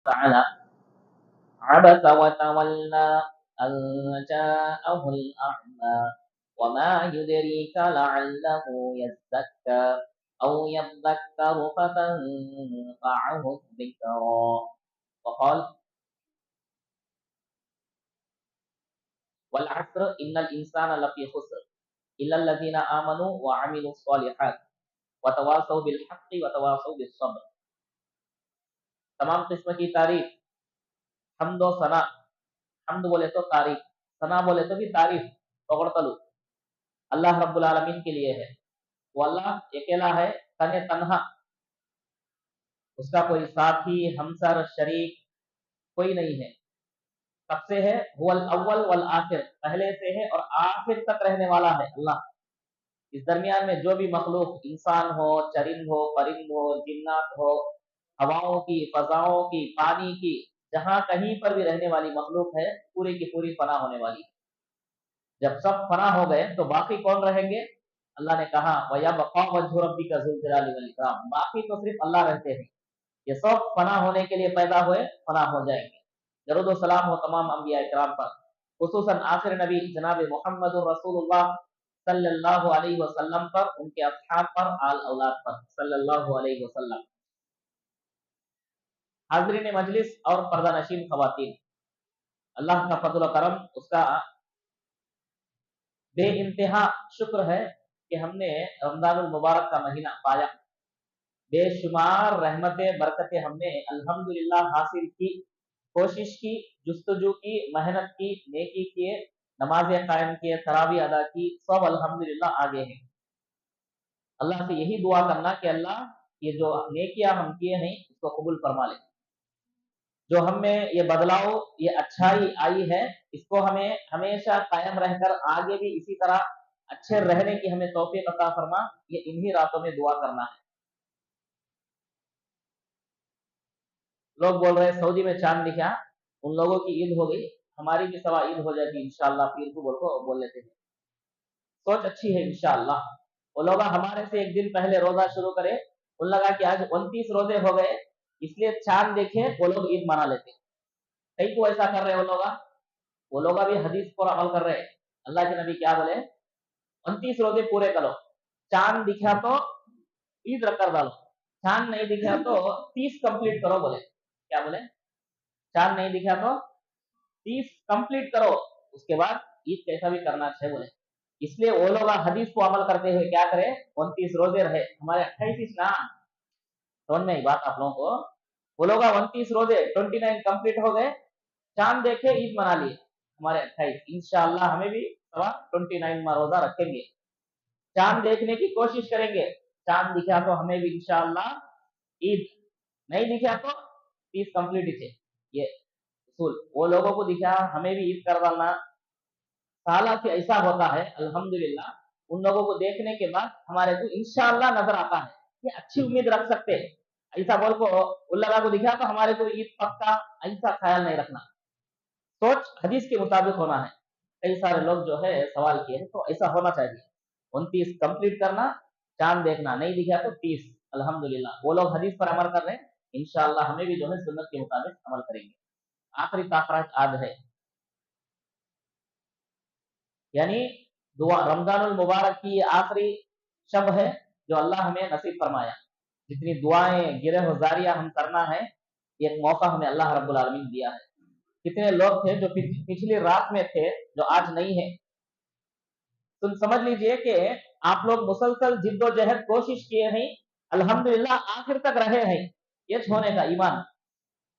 تعالى عبس وتولى أن جاءه الأعمى وما يدريك لعله يزكى أو يذكر فتنفعه الذكرى وقال والعصر إن الإنسان لفي خسر إلا الذين آمنوا وعملوا الصالحات وتواصوا بالحق وتواصوا بالصبر. تمام قسم کی تعریف، حمد و ثنا، حمد بولے تو تعریف، ثنا بولے تو بھی تعریف، پکڑ اللہ رب العالمین کے لیے ہے. وہ اللہ اکیلا ہے، تنہا، اس کا کوئی ساتھی، ہمسر، شریک کوئی نہیں ہے. کب سے ہے؟ هو الاول والآخر، پہلے سے ہے اور آخر تک رہنے والا ہے اللہ. اس درمیان میں جو بھی مخلوق، انسان ہو، چرند ہو، پرند ہو، جنات ہو، ہواؤں کی، فضاؤں کی، پانی کی، جہاں کہیں پر بھی رہنے والی مخلوق ہے، پوری کی پوری فنا ہونے والی ہے. جب سب فنا ہو گئے تو باقی کون رہیں گے؟ اللہ نے کہا وَيَبْقَى وَجْهُ رَبِّكَ ذُو الْجَلَالِ وَالْإِكْرَامِ، باقی تو صرف اللہ رہتے ہیں. یہ سب فنا ہونے کے لیے پیدا ہوئے، فنا ہو جائیں گے. درود و سلام ہو تمام انبیاء اکرام پر، خصوصاً آخر نبی جناب محمد رسول اللہ صلی اللہ علیہ وسلم پر، ان کے اصحاب پر، آل اولاد پر صلی اللہ علیہ وسلم. حاضرین مجلس اور پردہ نشین خواتین، اللہ کا فضل و کرم، اس کا بے انتہا شکر ہے کہ ہم نے رمضان المبارک کا مہینہ پایا. بے شمار رحمتیں، برکتیں ہم نے الحمدللہ حاصل کی، کوشش کی، جستجو کی، محنت کی، نیکی کیے، نمازیں قائم کیے، تراویح ادا کی، سب الحمدللہ آگے ہیں. اللہ سے یہی دعا کرنا کہ اللہ یہ جو نیکیاں ہم کیے ہیں اس کو قبول فرما لے. جو ہم میں یہ بدلاؤ، یہ اچھائی آئی ہے، اس کو ہمیں ہمیشہ قائم رہ کر آگے بھی اسی طرح اچھے رہنے کی ہمیں توفیق عطا فرما. یہ انہی راتوں میں دعا کرنا ہے. لوگ بول رہے ہیں سعودی میں چاند دکھا، ان لوگوں کی عید ہو گئی، ہماری بھی سوا عید ہو جاتی انشاءاللہ، پیر کو بول لیتے ہیں. سوچ اچھی ہے انشاءاللہ. وہ لوگ ہمارے سے ایک دن پہلے روزہ شروع کرے، ان لگا کہ آج 29 روزے ہو گئے، اس لیے چاند دیکھے وہ لوگ عید منا لیتے. کئی کو ایسا کر رہے وہ لوگ بھی حدیث پر عمل کر رہے. اللہ کے نبی کیا بولے؟ 29 روزے پورے کرو، چاند دکھا تو عید رکھ کر ڈالو، چاند نہیں دکھا تو 30 کمپلیٹ کرو. بولے کیا بولے؟ چاند نہیں دکھا تو 30 کمپلیٹ کرو، اس کے بعد عید کیسا بھی کرنا چاہیے. بولے اس لیے وہ لوگ حدیث کو عمل کرتے ہوئے کیا کرے؟ 29 روزے رہے. ہمارے 28 نا سمجھ میں بات آپ لوگوں کو. وہ لوگ 29 روزے 29 کمپلیٹ ہو گئے، چاند دیکھے عید منا لیے. ہمارے 28 انشاءاللہ ہمیں بھی 29 روزہ رکھیں گے، چاند دیکھنے کی کوشش کریں گے. چاند دکھا تو ہمیں بھی انشاءاللہ عید، نہیں دکھا تو 30 کمپلیٹ ہی تھے. یہ اصول وہ لوگوں کو دکھا، ہمیں بھی عید کر ڈالنا. سالہ سے ایسا ہوتا ہے الحمدللہ، ان لوگوں کو دیکھنے کے بعد ہمارے کو انشاءاللہ نظر آتا ہے کہ اچھی امید رکھ سکتے ہیں. ایسا بول کو اللہ کو دکھا تو ہمارے کو عید پکا، ایسا خیال نہیں رکھنا. سوچ حدیث کے مطابق ہونا ہے. کئی سارے لوگ جو ہے سوال کیے ہیں تو ایسا ہونا چاہیے. 29 کمپلیٹ کرنا، چاند دیکھنا، نہیں دکھا تو 30. الحمدللہ وہ لوگ حدیث پر عمل کر رہے ہیں، انشاءاللہ ہمیں بھی جو ہے سنت کے مطابق عمل کریں گے. آخری تاخرات آج ہے، یعنی دعا رمضان المبارک کی یہ آخری شب ہے جو اللہ ہمیں نصیب فرمایا. جتنی دعائیں گرہ وزاریاں ہم کرنا ہے، یہ موقع ہمیں اللہ رب العالمین دیا ہے. کتنے لوگ تھے جو پچھلی رات میں تھے جو آج نہیں ہے. تم سمجھ لیجئے کہ آپ لوگ مسلسل جد و جہد کوشش کیے ہیں، الحمدللہ آخر تک رہے ہیں. یہ چھونے کا ایمان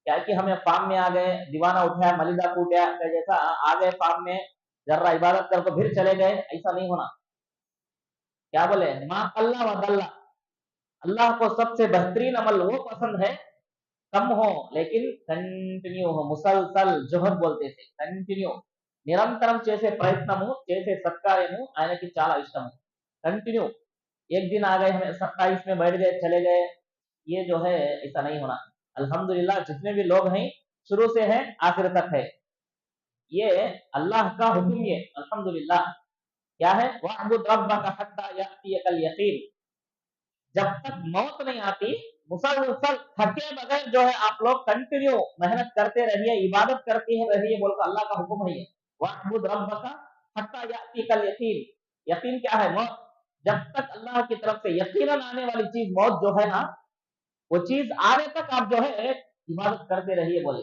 کیا کہ ہمیں فارم میں آ گئے، دیوانہ اٹھایا، ملیدہ کوٹیا جیسا آ گئے فارم میں، ذرا عبادت کر تو پھر چلے گئے. ایسا نہیں ہونا. کیا بولے؟ ما اللہ و اللہ، اللہ کو سب سے بہترین عمل وہ پسند ہے کم ہو لیکن کنٹینیو ہو. مسلسل جوہد بولتے تھے، کنٹینیو నిరంతరం చేసే ప్రయత్నము, చేసే సత్కార్యము ఆయనకి చాలా ఇష్టము. कंटिन्यू. एक दिन आ गए हमें 27 में बैठ गए चले गए, ये जो है ऐसा नहीं होना. अल्हम्दुलिल्लाह जितने भी लोग हैं शुरू से हैं आखिर तक है. ये अल्लाह का हुक्म, ये अल्हम्दुलिल्लाह क्या है? वअबुद रब्बका हत्ता यातियकल यकीन. जब तक मौत नहीं आती मुसलसल थके बगैर जो है आप लोग कंटिन्यू मेहनत करते रहिए, इबादत करते रहिए, बोलकर अल्लाह का हुक्म है ये। वअबुद रब्बका हत्ता यातिकल यकीन। यकीन क्या है? मौत। जब तक अल्लाह की तरफ से यकीनन आने वाली चीज मौत जो है ना, वो चीज आने तक आप जो है इबादत करते रहिए बोले।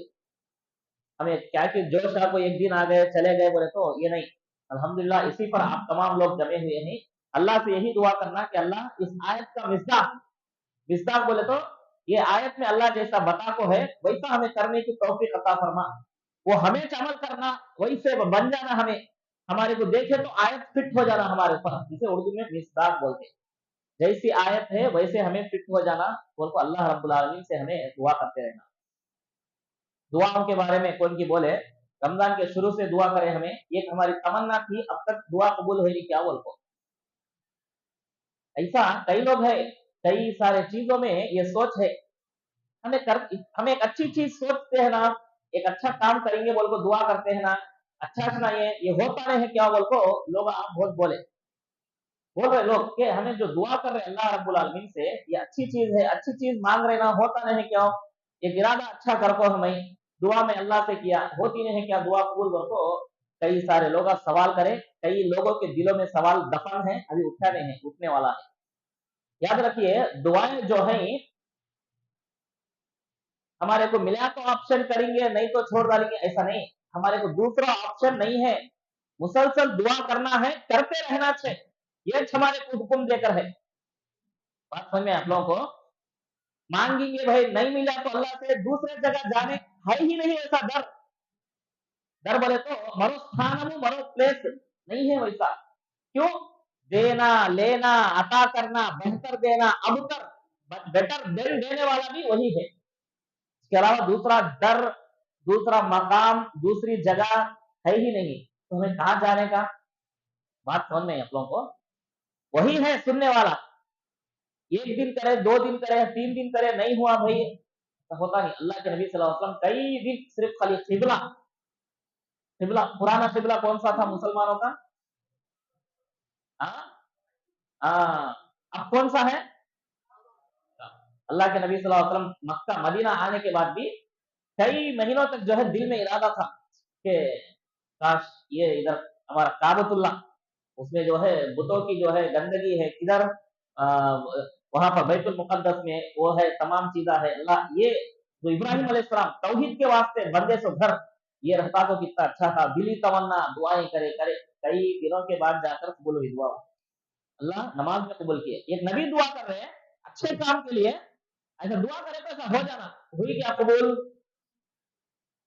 हमें क्या कि जोश आपको एक दिन आ गए चले गए बोले तो ये नहीं। अल्हम्दुलिल्लाह इसी पर आप तमाम लोग जमे हुए हैं। अल्लाह से यही दुआ करना कि अल्लाह इस आयत का मिस्दाक, मिस्दाक बोले तो ये आयत में अल्लाह जैसा बता को है वैसा हमें करने की तौफीक अता फरमा। वो हमें अमल करना, वैसे बन जाना, हमें हमारे को देखे तो आयत फिट हो जाना हमारे ऊपर, जिसे उर्दू में मिस्दाक बोलते हैं। जैसी आयत है वैसे हमें फिट हो जाना, बोल को अल्लाह रब्बुल आलमीन से हमें दुआ करते रहना। दुआओं के बारे में कौन की बोले, रमजान के शुरू से दुआ करे हमें, एक हमारी तमन्ना थी, अब तक दुआ कबूल हुई नहीं, क्या बोल को। ऐसा कई लोग है, कई सारे चीजों में ये सोच है, हमें एक अच्छी चीज सोचते हैं ना, एक अच्छा काम करेंगे बोल को दुआ करते हैं ना, अच्छा सुना ये होता नहीं है क्या बोल को लोग आप बहुत बोल रहे लोग कि हमें जो दुआ कर रहे हैं अल्लाह रब्बुल आलमीन से, ये अच्छी चीज है, अच्छी चीज मांग रहे ना, होता नहीं है क्या, एक इरादा अच्छा कर को हमें दुआ में अल्लाह से किया, होती नहीं है क्या दुआ कबूल कर को। कई सारे लोग आप सवाल करें, कई लोगों के दिलों में सवाल दफन है, अभी उठा नहीं है, उठने वाला है। याद रखिए दुआएं जो है हमारे को मिला तो ऑप्शन करेंगे, नहीं तो छोड़ डालेंगे, ऐसा नहीं। हमारे को दूसरा ऑप्शन नहीं है, मुसलसल दुआ करना है, करते रहना चाहिए, ये हमारे को हुक्म देकर है। बात समझ में आप लोगों को। मांगेंगे भाई नहीं मिला तो अल्लाह से दूसरे जगह जाने है ही नहीं ऐसा डर। डर बोले तो मरो स्थान मरो प्लेस नहीं है वैसा। क्यों? देना लेना अता करना, बेहतर देना, अबतर बेटर देने वाला भी वही है। इसके अलावा दूसरा डर, दूसरा मकाम, दूसरी जगह है ही नहीं, तो हमें कहां जाने का। बात समझ में आप लोगों को। वही है सुनने वाला। एक दिन करे, दो दिन करे, तीन दिन करे, नहीं हुआ भाई तो होता नहीं। अल्लाह के नबी सल्लल्लाहु अलैहि वसल्लम कई दिन सिर्फ खाली किबला, किबला पुराना किबला कौन सा था मुसलमानों का? हाँ हाँ, अब कौन सा है? अल्लाह के नबी सल्लल्लाहु अलैहि वसल्लम मक्का मदीना आने के बाद भी कई महीनों तक जो है दिल में इरादा था कि काश ये इधर हमारा काबतुल्ला, उसमें जो है बुतों की जो है गंदगी है, किधर वहां पर बैतुल मुकद्दस में वो है, तमाम चीजा है। अल्लाह ये जो इब्राहिम अलैहिस्सलाम तौहीद के वास्ते बंदे सो घर ये रहता तो कितना अच्छा था। दिली तमन्ना दुआएं करे करे, कई दिनों के बाद जाकर कबूल हुई दुआ। अल्लाह नमाज में कबूल किए। एक नबी दुआ कर रहे हैं अच्छे काम के लिए, ऐसा दुआ करे तो ऐसा हो जाना, हुई क्या कबूल।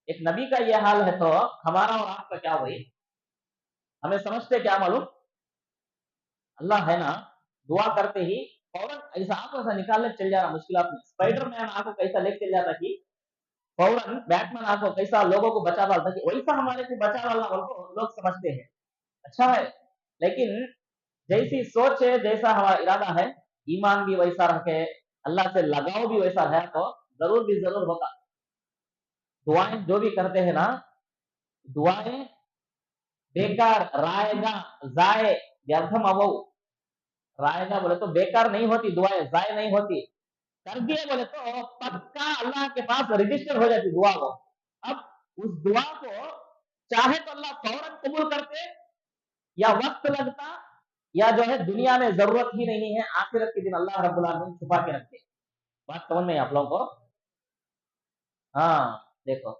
एक नबी का ये हाल है तो हमारा और आपका क्या हुई? हमें समझते क्या मालूम, अल्लाह है ना, दुआ करते ही फौरन ऐसा आंखों से निकालने चल जाना मुश्किलात में। स्पाइडरमैन आंखों कैसा लेके चल जाता कि फौरन बैटमैन आंखों कैसा लोगों को बचा डालता कि वैसा हमारे से बचा डालना को लोग समझते हैं अच्छा है। लेकिन जैसी सोच है, जैसा हमारा इरादा है, ईमान भी वैसा रखे, अल्लाह से लगाव भी वैसा है, तो जरूर भी जरूर होगा। दुआएं जो भी करते हैं ना, दुआएं बेकार रायगा जाए व्यर्थम अवो, रायगा बोले तो बेकार नहीं होती, दुआएं जाए नहीं होती, कर दिए बोले तो पक्का अल्लाह के पास रजिस्टर हो जाती दुआ को। अब उस दुआ को चाहे तो अल्लाह फौरन कबूल करते, या वक्त लगता, या जो है दुनिया में जरूरत ही नहीं है, आखिरत के दिन अल्लाह रब्बुल आलमीन छुपा के रखते। बात समझ में आप लोगों को। हाँ देखो,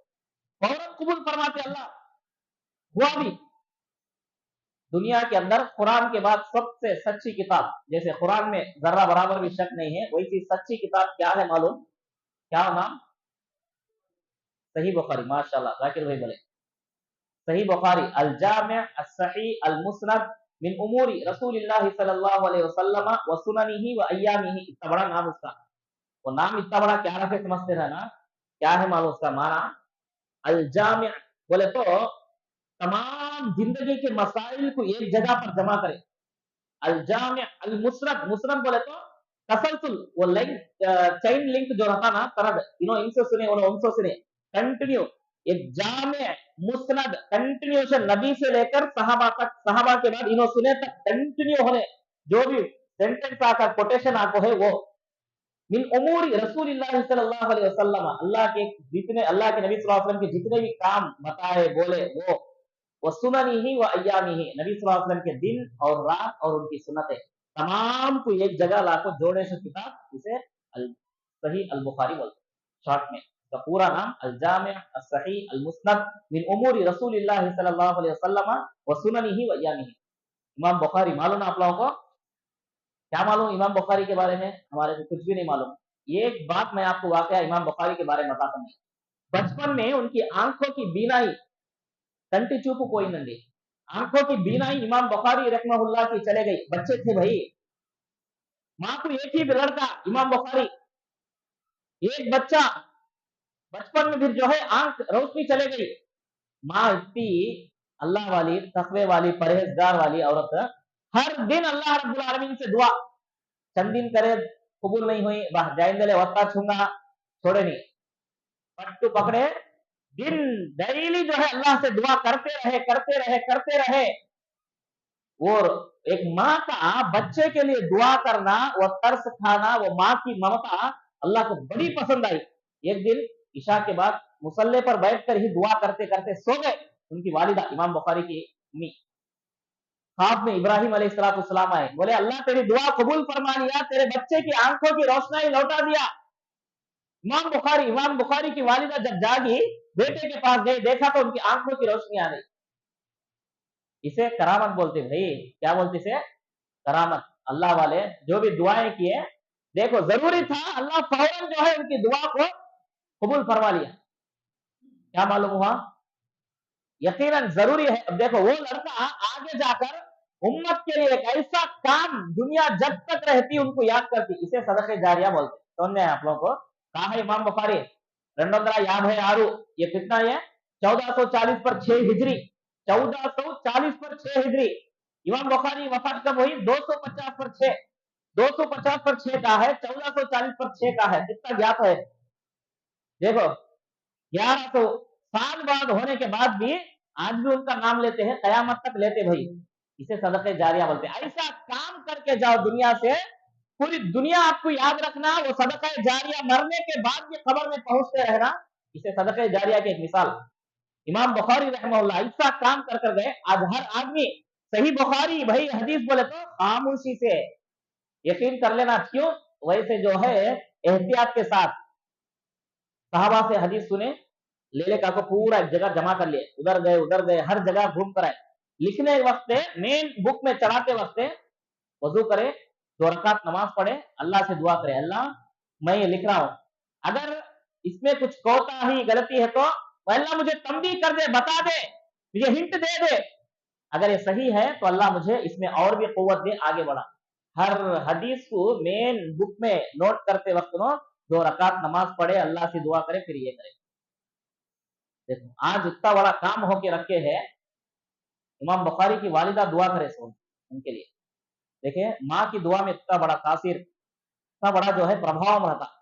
फौरन कबूल फरमाते अल्लाह, हुआ भी। दुनिया के अंदर कुरान के बाद सबसे सच्ची किताब, जैसे कुरान में जर्रा बराबर भी शक नहीं है, वैसी सच्ची किताब क्या है मालूम? क्या नाम? सही बुखारी। माशाल्लाह जाकिर भाई बोले सही बुखारी, अल जामिअ अस्सही अल मुस्नद मिन उमूरी रसूलिल्लाह सल्लल्लाहु अलैहि वसल्लम व सुननिही व अय्यामिही। इतना बड़ा नाम उसका, वो नाम इतना बड़ा क्या रखे समझते हैं ना, क्या है मालूम उसका माना? अल जामिअ बोले तो तमाम जिंदगी के मसाइल को एक जगह पर जमा करे। अल जामिअ अल मुस्नद, मुस्नद बोले तो तसलसल, वो लिंक, चेन लिंक जो रहता ना तरद, इनसे सुने उनसे सुने, कंटिन्यू, एक जामे मुस्नद कंटिन्यूशन नबी से लेकर सहाबा तक, सहाबा के बाद सुने तक कंटिन्यू होने जो भी सेंटेंस आकर कोटेशन आपको है वो मिन उमूरी रसूलिल्लाह सल्लल्लाहु अलैहि वसल्लम, अल्लाह के नबी सल्लल्लाहु अलैहि वसल्लम के जितने भी काम बताए बोले वो सुननिही व अय्यामिही, नबी सल्लल्लाहु अलैहि वसल्लम के दिन और रात और उनकी सुन्नतें तमाम को एक जगह लाकर जोड़ने से किताब उसे सही अल बुखारी बोलते हैं शॉर्ट में। का पूरा नाम अल जामे अल सही अल मुस्नद मिन उमूरी रसूलिल्लाह सल्लल्लाहु अलैहि वसल्लम व सुननिही व अय्यामिही। इमाम बुखारी मालूम है आप लोगों को? क्या मालूम इमाम बुखारी के बारे में? हमारे को कुछ भी नहीं मालूम। ये एक बात मैं आपको वाकया इमाम बुखारी के बारे में बताता हूँ। बचपन में उनकी आंखों की बीनाई, कंटी चूप कोई नंदी, आंखों की बीनाई इमाम बुखारी रहमहुल्लाह की चले गई। बच्चे थे भाई, माँ को एक ही लड़का इमाम बुखारी, एक बच्चा, बचपन में फिर जो है आंख रोशनी चले गई। माँ इतनी अल्लाह वाली, तकवे वाली, परहेजगार वाली औरत, हर दिन अल्लाह रब्बुल आलमीन से दुआ, चंद दिन करे कबूल नहीं हुई, जाइंदले वत्ता छूंगा, छोड़े नहीं, पट्टू पकड़े, दिन डेली जो है अल्लाह से दुआ करते रहे करते रहे करते रहे। और एक माँ का बच्चे के लिए दुआ करना, वो तरस खाना, वो माँ की ममता अल्लाह को बड़ी पसंद आई। एक दिन ईशा के बाद मुसल्ले पर बैठकर ही दुआ करते करते सो गए। उनकी वालिदा इमाम बुखारी की अम्मी ख्वाब में इब्राहिम अलैहिस्सलाम आए, बोले अल्लाह तेरी दुआ कबूल फरमा लिया, तेरे बच्चे की आंखों की रोशनाई लौटा दिया। इमाम बुखारी की वालिदा जब जागी, बेटे के पास गए, देखा तो उनकी आंखों की रोशनी आ गई। इसे करामत बोलते भाई। क्या बोलते इसे? करामत। अल्लाह वाले जो भी दुआएं किए, देखो जरूरी था, अल्लाह फौरन जो है उनकी दुआ को कबूल फरमा लिया। क्या मालूम हुआ? यकीनन जरूरी है। अब देखो वो लड़का आगे जाकर उम्मत के लिए एक ऐसा काम, दुनिया जब तक रहती उनको याद करती, इसे सदक़े जारिया बोलते। सुनने आप लोगों को कहा है इमाम बुखारी 256 ये कितना है? 1440 पर 6 हिजरी, 1440 पर 6 हिजरी। इमाम बुखारी वफात कब हुई? 250 पर 6, 250 पर 6 का है, 1440 पर 6 का है, कितना ज्ञात है देखो। 1100 साल बाद होने के बाद भी आज भी उनका नाम लेते हैं, कयामत तक लेते भाई। इसे सदक़े जारिया बोलते हैं। ऐसा काम करके जाओ दुनिया से, पूरी दुनिया आपको याद रखना, वो सदक़े जारिया, मरने के बाद भी कब्र में पहुंचते रहना, इसे सदक़े जारिया की एक मिसाल। इमाम बुखारी रहमहुल्लाह ऐसा काम कर कर गए। आज हर आदमी सही बुखारी भाई हदीस बोले तो खामोशी से यकीन कर लेना। क्यों? वैसे जो है एहतियात के साथ सहाबा से हदीस सुने, ले का को पूरा एक जगह जमा कर लिए, उधर गए, हर जगह घूम कर आए। लिखने वक्त मेन बुक में चढ़ाते वक्त वजू करे, 2 रकात नमाज पढ़े, अल्लाह से दुआ करे, अल्लाह मैं ये लिख रहा हूं, अगर इसमें कुछ कोताही गलती है तो अल्लाह मुझे तंबीह कर दे, बता दे, मुझे हिंट दे दे। अगर ये सही है तो अल्लाह मुझे इसमें और भी कुव्वत दे, आगे बढ़ा। हर हदीस को मेन बुक में नोट करते वक्त 2 रकात नमाज पढ़े, अल्लाह से दुआ करे, फिर ये करे। देखो आज इतना बड़ा काम होके रखे है, इमाम बुखारी की वालिदा दुआ करे सो उनके लिए। देखिए माँ की दुआ में इतना बड़ा तासीर, इतना बड़ा जो है प्रभाव रहता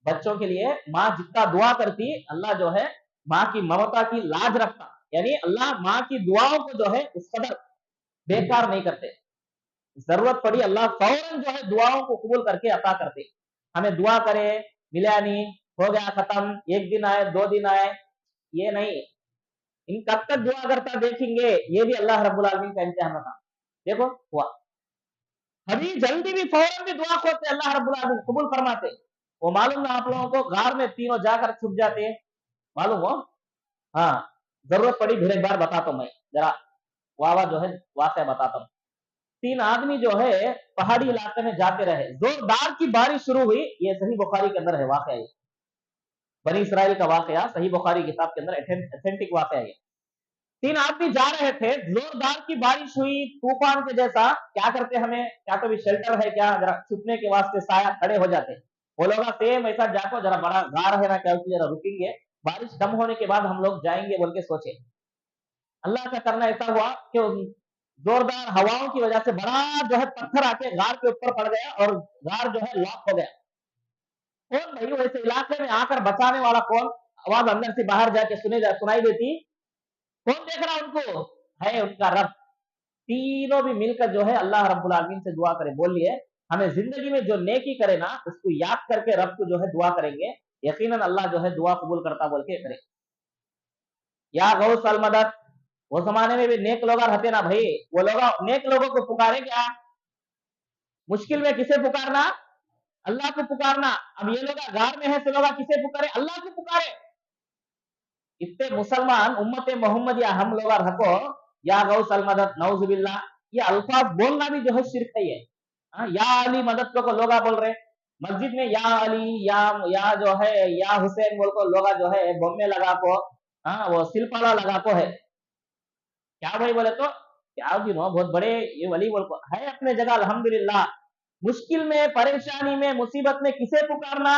बच्चों के लिए। माँ जितना दुआ करती, अल्लाह जो है माँ की ममता की लाज रखता, यानी अल्लाह माँ की दुआओं को जो है उस कदर बेकार नहीं करते। जरूरत पड़ी अल्लाह फौरन जो है दुआओं को कबूल करके अता करते। हमें दुआ करे, मिला नहीं, हो गया खत्म, एक दिन आए 2 दिन आए, ये नहीं। इन कब तक दुआ करता देखेंगे, ये भी अल्लाह रब्बुल आलमीन का इम्तिहान था। देखो हुआ, अभी जल्दी भी फौरन भी दुआ खोते, अल्लाह रब्बुल आलमीन कबूल फरमाते। वो मालूम ना आप लोगों को, गार में तीनों जाकर छुप जाते हैं, मालूम हो? हाँ, जरूरत पड़ी फिर एक बार बताता हूं मैं, जरा वाह जो है वाकया बताता हूँ। 3 आदमी जो है पहाड़ी इलाके में जाते रहे, जोरदार की बारिश शुरू हुई। ये सही बुखारी के अंदर है वाकया, ये बनी इसराइल का वाकया, सही बुखारी किताब के अंदर ऑथेंटिक वाकया है। 3 आदमी जा रहे थे, जोरदार की बारिश हुई, तूफान के जैसा। क्या करते, हमें क्या तो भी शेल्टर है क्या, जरा छुपने के वास्ते साया खड़े हो जाते। वो लोग सेम ऐसा जाको, जरा बड़ा गार है ना, क्या जरा रुकेंगे, बारिश कम होने के बाद हम लोग जाएंगे बोल के सोचे। अल्लाह का करना ऐसा हुआ कि जोरदार हवाओं की वजह से बड़ा जो है पत्थर आके गार के ऊपर पड़ गया और गार जो है लॉक हो गया। कौन भाई वैसे इलाके में आकर बचाने वाला कौन? आवाज अंदर से बाहर जाके सुनाई देती। कौन देख रहा उनको? है उनका रब। तीनों भी मिलकर जो है अल्लाह रब्बुल आलमीन से दुआ करे, बोल लिए हमें जिंदगी में जो नेकी करे ना उसको याद करके रब को जो है दुआ करेंगे, यकीनन अल्लाह जो है दुआ कबूल करता बोल के करे। या गौस अल मदद, वो जमाने में भी नेक लोग रहते ना भाई, वो लोग नेक लोगों को पुकारे क्या, मुश्किल में किसे पुकारना, अल्लाह को पुकारना। अब ये लोग गार में है तो लोग किसे पुकारे, अल्लाह को पुकारे। इतने मुसलमान उम्मत मोहम्मदिया हम लोग रखो या गौस अल मदद, नौजुबिल्ला, ये अल्फाज बोलना भी जो है शिरक है। ये या अली मदद को लोग बोल रहे, मस्जिद में या अली या जो है या हुसैन बोल को लोग जो है बोम्बे लगा को, हाँ वो सिलपाला लगा को है क्या भाई, बोले तो क्या जी नो बहुत बड़े ये वली बोल को है अपने जगह अल्हम्दुलिल्लाह। मुश्किल में, परेशानी में, मुसीबत में किसे पुकारना,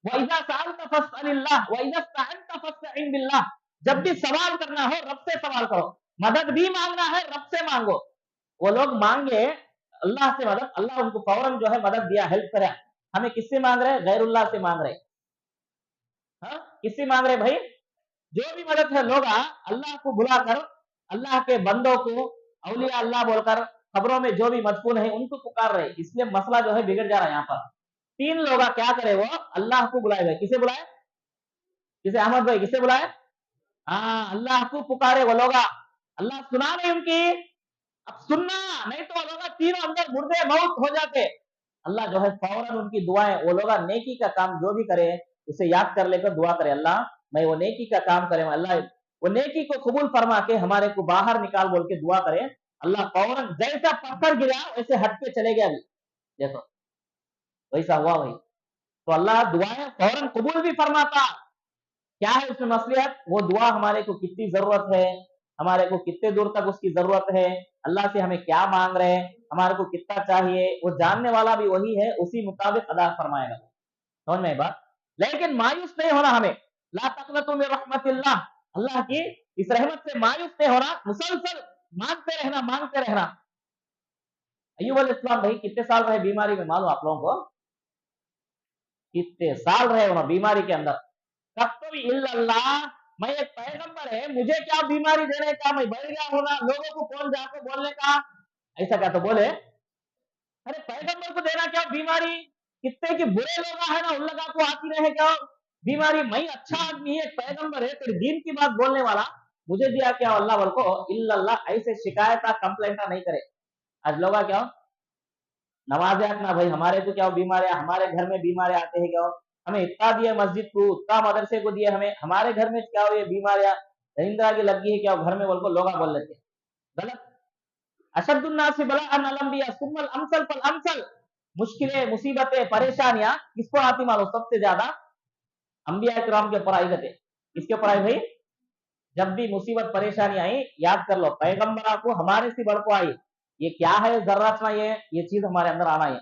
वइज़ा सअलत फस्अलिल्लाह वइज़ा इस्तअनत फस्तइन बिल्लाह, जब भी सवाल करना हो रब से सवाल करो, मदद भी मांगना है रब से मांगो। वो लोग मांगे अल्लाह से मदद, अल्लाह उनको फौरन जो है मदद दिया, हेल्प करा। हमें किससे मांग रहे, गैरुल्लाह से मांग रहे, हाँ किससे मांग रहे भाई, जो भी मदद है लोग अल्लाह को बुलाकर, अल्लाह के बंदों को औलिया अल्लाह बोलकर खबरों में जो भी मदफून है उनको पुकार रहे, इसलिए मसला जो है बिगड़ जा रहा है यहाँ पर। तीन लोग क्या करे, वो अल्लाह को बुलाए गए, किसे बुलाए, किसे अहमद भाई किसे बुलाए, हाँ अल्लाह को पुकारे वो लोग, अल्लाह सुना नहीं उनकी, अब सुनना नहीं तो वो लोग तीनों अंदर मुर्दे मौत हो जाते। अल्लाह जो है फौरन उनकी दुआएं, वो लोग नेकी का काम जो भी करे उसे याद कर लेकर दुआ करे, अल्लाह मैं वो नेकी का काम करे, अल्लाह वो नेकी को कबूल फरमा के हमारे को बाहर निकाल बोल के दुआ करे, अल्लाह फौरन जैसा पत्थर गिरा वैसे हट के चले गया, देखो वैसा हुआ भाई। तो अल्लाह दुआएं फौरन कबूल भी फरमाता। क्या है उसमें मसलियत, वो दुआ हमारे को कितनी जरूरत है, हमारे को कितने दूर तक उसकी जरूरत है, अल्लाह से हमें क्या मांग रहे हैं, हमारे को कितना चाहिए, वो जानने वाला भी वही है, उसी मुताबिक अदा फरमाएगा। समझ में बात, लेकिन मायूस नहीं होना हमें, ला तक़नतु मिन रहमतिल्लाह, अल्लाह की इस रहमत से मायूस नहीं होना, मुसलसल मांगते रहना, मांगते रहना। अय्यूब अलैहिस्सलाम भाई कितने साल रहे बीमारी में, मालूम आप लोगों को, कितने साल रहे उन्होंने बीमारी के अंदर। तख्तवी इल्लल्लाह, मैं एक पैगंबर है, मुझे क्या बीमारी देने का, मैं बढ़ गया हूं ना, लोगों को कौन जाके बोलने का, ऐसा क्या तो बोले, अरे पैगंबर को देना क्या बीमारी, कितने के बुरे लोग है ना उन लोगों को आती रहे क्या बीमारी, मैं अच्छा आदमी है, पैगंबर है, तेरे दीन की बात बोलने वाला, मुझे दिया क्या अल्लाह बोल को, इल्लल्लाह ऐसे शिकायत कंप्लेंट नहीं करे। आज लोग क्या नमाज ना भाई, हमारे को क्या बीमारियां, हमारे घर में बीमारियां आते हैं क्या, हमें इतना दिया मस्जिद को, उतना मदरसे को दिया, हमें हमारे घर में क्या हो ये बीमारियां दरिंदा की लगी है क्या घर में बोल को लोग बोल लेते हैं, गलत। अशद्दुन्नासी बलाअन अल अंबिया सुम्मल अमसल फल अमसल, मुश्किलें, मुसीबतें, परेशानियां किसको आती मालूम, सबसे ज्यादा अंबिया किराम के ऊपर आई गए। किसके ऊपर आई भाई, जब भी मुसीबत परेशानी आई याद कर लो पैगंबर को हमारे से बढ़ को आई, ये क्या है जर्रा सा, ये चीज हमारे अंदर आना है,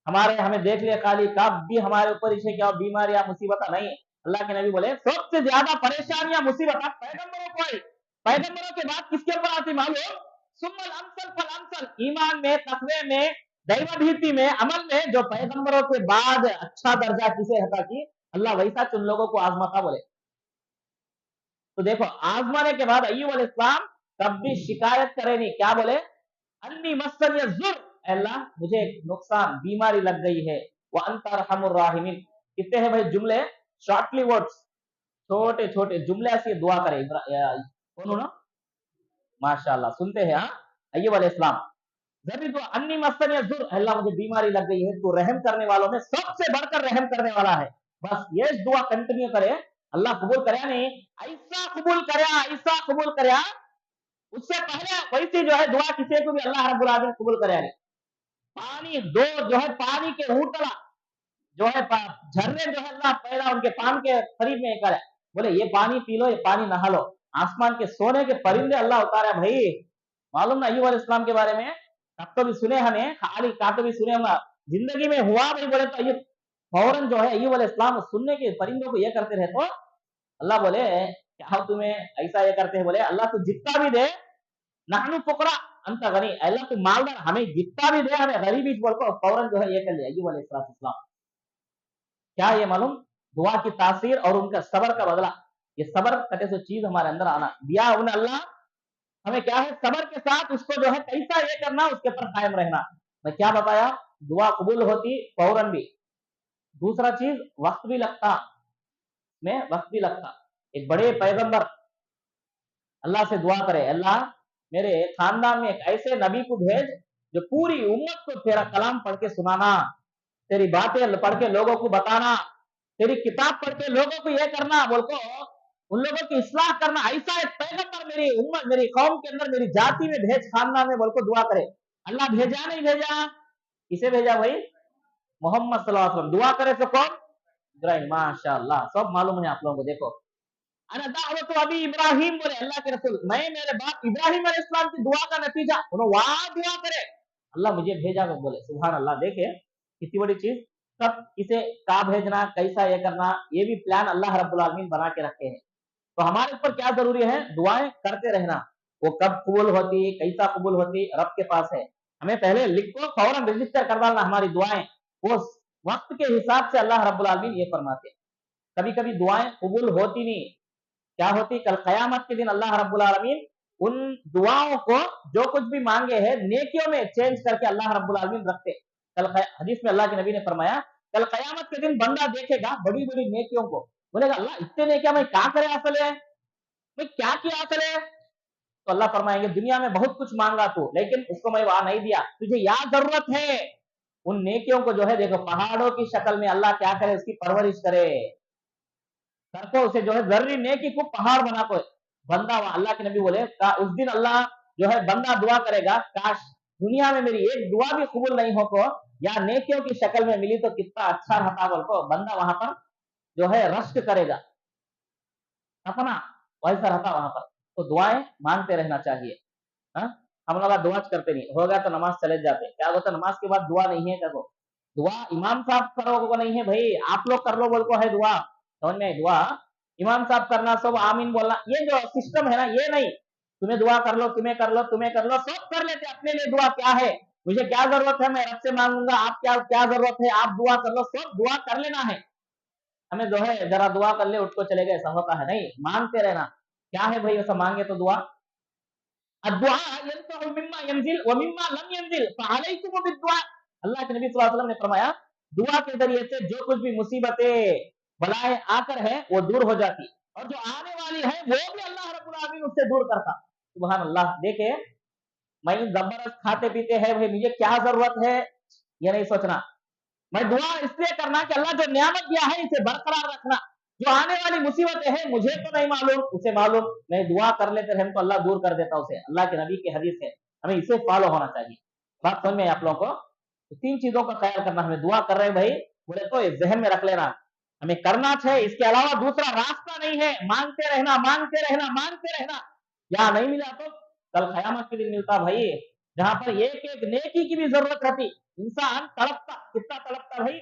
हमारे हमें देख लिया खाली, कब भी हमारे ऊपर इसे क्या बीमारियां मुसीबत नहीं। अल्लाह के नबी बोले सबसे ज्यादा परेशानियां मुसीबत पैगंबरों को आई, पैगंबरों के बाद किसके ऊपर आती मालूम, सुम्मल अमसल फल अमसल, ईमान में, तकवे में, दैव भीति में, अमल में जो पैगंबरों के बाद अच्छा दर्जा किसे हता की, अल्लाह वैसा चुन लोगों को आजमाता बोले। तो देखो आजमाने के बाद अय्यूब अलैहिस्सलाम तब भी शिकायत करे नहीं, क्या बोले, अन्नी मस्सन यज़ुर, अल्लाह मुझे नुकसान बीमारी लग गई है, वो अंत अरहमुर राहिमीन। कितने हैं भाई जुमले, शॉर्टली वर्ड्स, छोटे छोटे जुमले ऐसे दुआ करे कौन ना, माशाल्लाह सुनते हैं। हाँ अय्यूब अलैहिस्सलाम जब तो अन्नी मस्सन यज़ुर, अल्लाह मुझे बीमारी लग गई है, तो रहम करने वालों में सबसे बढ़कर रहम करने वाला है, बस ये दुआ कंटिन्यू करे, अल्लाह कबूल करे नहीं, ऐसा कबूल करे, ऐसा कबूल करे, उससे पहले वैसी जो है दुआ किसी को भी अल्लाह रब्बुल आलमीन कबूल करे नहीं। पानी दो जो है पानी के ऊटला जो है झरने जो है अल्लाह पैदा उनके पान के करीब में करे, बोले ये पानी पी लो, ये पानी नहा लो, आसमान के सोने के परिंदे अल्लाह उतारा भाई। मालूम ना अय्यूब अलैहिस्सलाम के बारे में, तब तो भी सुने हमें, खाली का तो भी सुने हम, जिंदगी में हुआ भाई बोले तो अय्यूब फौरन जो है अय्यूब अलैहिस्सलाम सुनने के परिंदों को ये करते रहे, तो अल्लाह बोले क्या तुम्हें ऐसा ये करते हैं, बोले अल्लाह तो जितना भी दे, नहनु फुकरा अंत गनी, अल्लाह तू मालदार, हमें जितना भी दे हमें गरीबी बोल को फौरन जो है ये कर लिया अय्यूब अलैहिस्सलाम। क्या ये मालूम, दुआ की तासीर और उनका सबर का बदला, ये सबर कटे सो चीज हमारे अंदर आना दिया उन्हें अल्लाह, हमें क्या है सबर के साथ उसको जो है कैसा ये करना, उसके ऊपर कायम रहना। मैं क्या बताया, दुआ कबूल होती फौरन भी, दूसरा चीज वक्त भी लगता, में वक्त भी लगता। एक बड़े पैगंबर अल्लाह से दुआ करे, अल्लाह मेरे खानदान में एक ऐसे नबी को भेज जो पूरी उम्मत को तेरा कलाम पढ़ के सुनाना, तेरी बातें पढ़ के लोगों को बताना, तेरी किताब पढ़ के लोगों को ये करना, बोल को उन लोगों की इस्लाह करना। ऐसा एक पैगंबर मेरी उम्मत, मेरी कौम के अंदर, मेरी जाति में भेज, खानदान में, बोल को दुआ करे। अल्लाह भेजा नहीं भेजा, किसे भेजा भाई? मोहम्मद सल्लल्लाहु अलैहि वसल्लम। दुआ करे तो कौन? इब्राहिम। माशाअल्लाह, सब मालूम है आप लोगों को। देखो, अना दावत अभी इब्राहिम, बोले अल्लाह के रसूल, मैं मेरे बाप इब्राहिम अलैहिस्सलाम की दुआ का नतीजा, उन्होंने वहां दुआ करे, अल्लाह मुझे भेजा। वो बोले सुभान अल्लाह। देखे कितनी बड़ी चीज। कब किसे का भेजना, कैसा ये करना, ये भी प्लान अल्लाह रब्बुल आलमीन बना के रखे हैं। तो हमारे ऊपर क्या जरूरी है? दुआएं करते रहना। वो कब कबूल होती, कैसा कबूल होती, रब के पास है। हमें पहले लिखो, फौरन रजिस्टर कर डालना हमारी दुआएं, वो वक्त के हिसाब से अल्लाह रब्बुल आलमीन ये फरमाते। कभी कभी दुआएं कबूल होती नहीं, क्या होती? कल कयामत के दिन अल्लाह रब्बुल आलमीन उन दुआओं को जो कुछ भी मांगे हैं नेकियों में चेंज करके अल्लाह रब्बुल आलमीन रखते। कल हदीस में अल्लाह के नबी ने फरमाया, कल कयामत के दिन बंदा देखेगा बड़ी बड़ी नेकियों को, बोलेगा अल्लाह इतने नेकियां मैं क्या करे असल है, मैं क्या किया असल है? तो अल्लाह फरमाएंगे दुनिया में बहुत कुछ मांगा तू, लेकिन उसको मैं वहां नहीं दिया, तुझे याद जरूरत है उन नेकियों को जो है, देखो पहाड़ों की शक्ल में अल्लाह क्या करे, उसकी परवरिश करे, को उसे जो है जर्री नेकी को पहाड़ बना को बंदा, वहां अल्लाह के नबी बोले उस दिन अल्लाह जो है बंदा दुआ करेगा, काश दुनिया में मेरी एक दुआ भी कबूल नहीं हो को या नेकियों की शक्ल में मिली तो कितना अच्छा रहता, बोल को बंदा वहां पर जो है रश्क करेगा अपना, वैसा रहता वहां पर। तो दुआएं मांगते रहना चाहिए। हा? हम लोग दुआ करते नहीं, होगा तो नमाज चले जाते, क्या होता नमाज के बाद दुआ नहीं है, करो दुआ इमाम साहब करो को नहीं है भाई, आप लोग कर लो बोल को है दुआ, समझ में? दुआ इमाम साहब करना, सब आमीन बोलना, ये जो सिस्टम है ना, ये नहीं तुम्हें दुआ कर लो, तुम्हें कर लो, तुम्हें कर लो, सब कर लेते अपने लिए। दुआ क्या है, मुझे क्या जरूरत है, मैं रब से मांगूंगा, आप क्या क्या जरूरत है, आप दुआ कर लो, सब दुआ कर लेना है। हमें जो है जरा दुआ कर ले उठ को चले गए, ऐसा होता है नहीं, मांगते रहना। क्या है भाई ऐसा मांगे तो दुआ, अद्दुआ यंफउ मिम्मा यंजिल व मिम्मा लम यंजिल फअलैकुम बिद्दुआ। अल्लाह के नबी सल्लल्लाहु अलैहि वसल्लम ने फरमाया दुआ के जरिए से जो कुछ भी मुसीबतें बलाएं आकर है वो दूर हो जाती, और जो आने वाली है वो भी अल्लाह रब्बुल आलमीन उससे दूर करता। सुभान अल्लाह। देखे मैं जबरदस्त खाते पीते हैं भाई, मुझे क्या जरूरत है ये नहीं सोचना, मैं दुआ इसलिए करना कि अल्लाह जो नियामत दिया है इसे बरकरार रखना, जो आने वाली मुसीबतें हैं मुझे तो नहीं मालूम, उसे मालूम, मैं दुआ कर लेते रहे तो अल्लाह दूर कर देता उसे। अल्लाह के नबी की हदीस है, हमें इसे फॉलो होना चाहिए। बात समझ में आप लोगों को? तो तीन चीजों का ख्याल करना, हमें दुआ कर रहे हैं भाई बोले तो जहन में रख लेना, हमें करना चाहिए, इसके अलावा दूसरा रास्ता नहीं है। मांगते रहना, मांगते रहना, मांगते रहना, या नहीं मिला तो कल कयामत के दिन मिलता भाई, जहां पर एक एक नेकी की भी जरूरत रहती, इंसान तड़पता, कितना तड़पता भाई।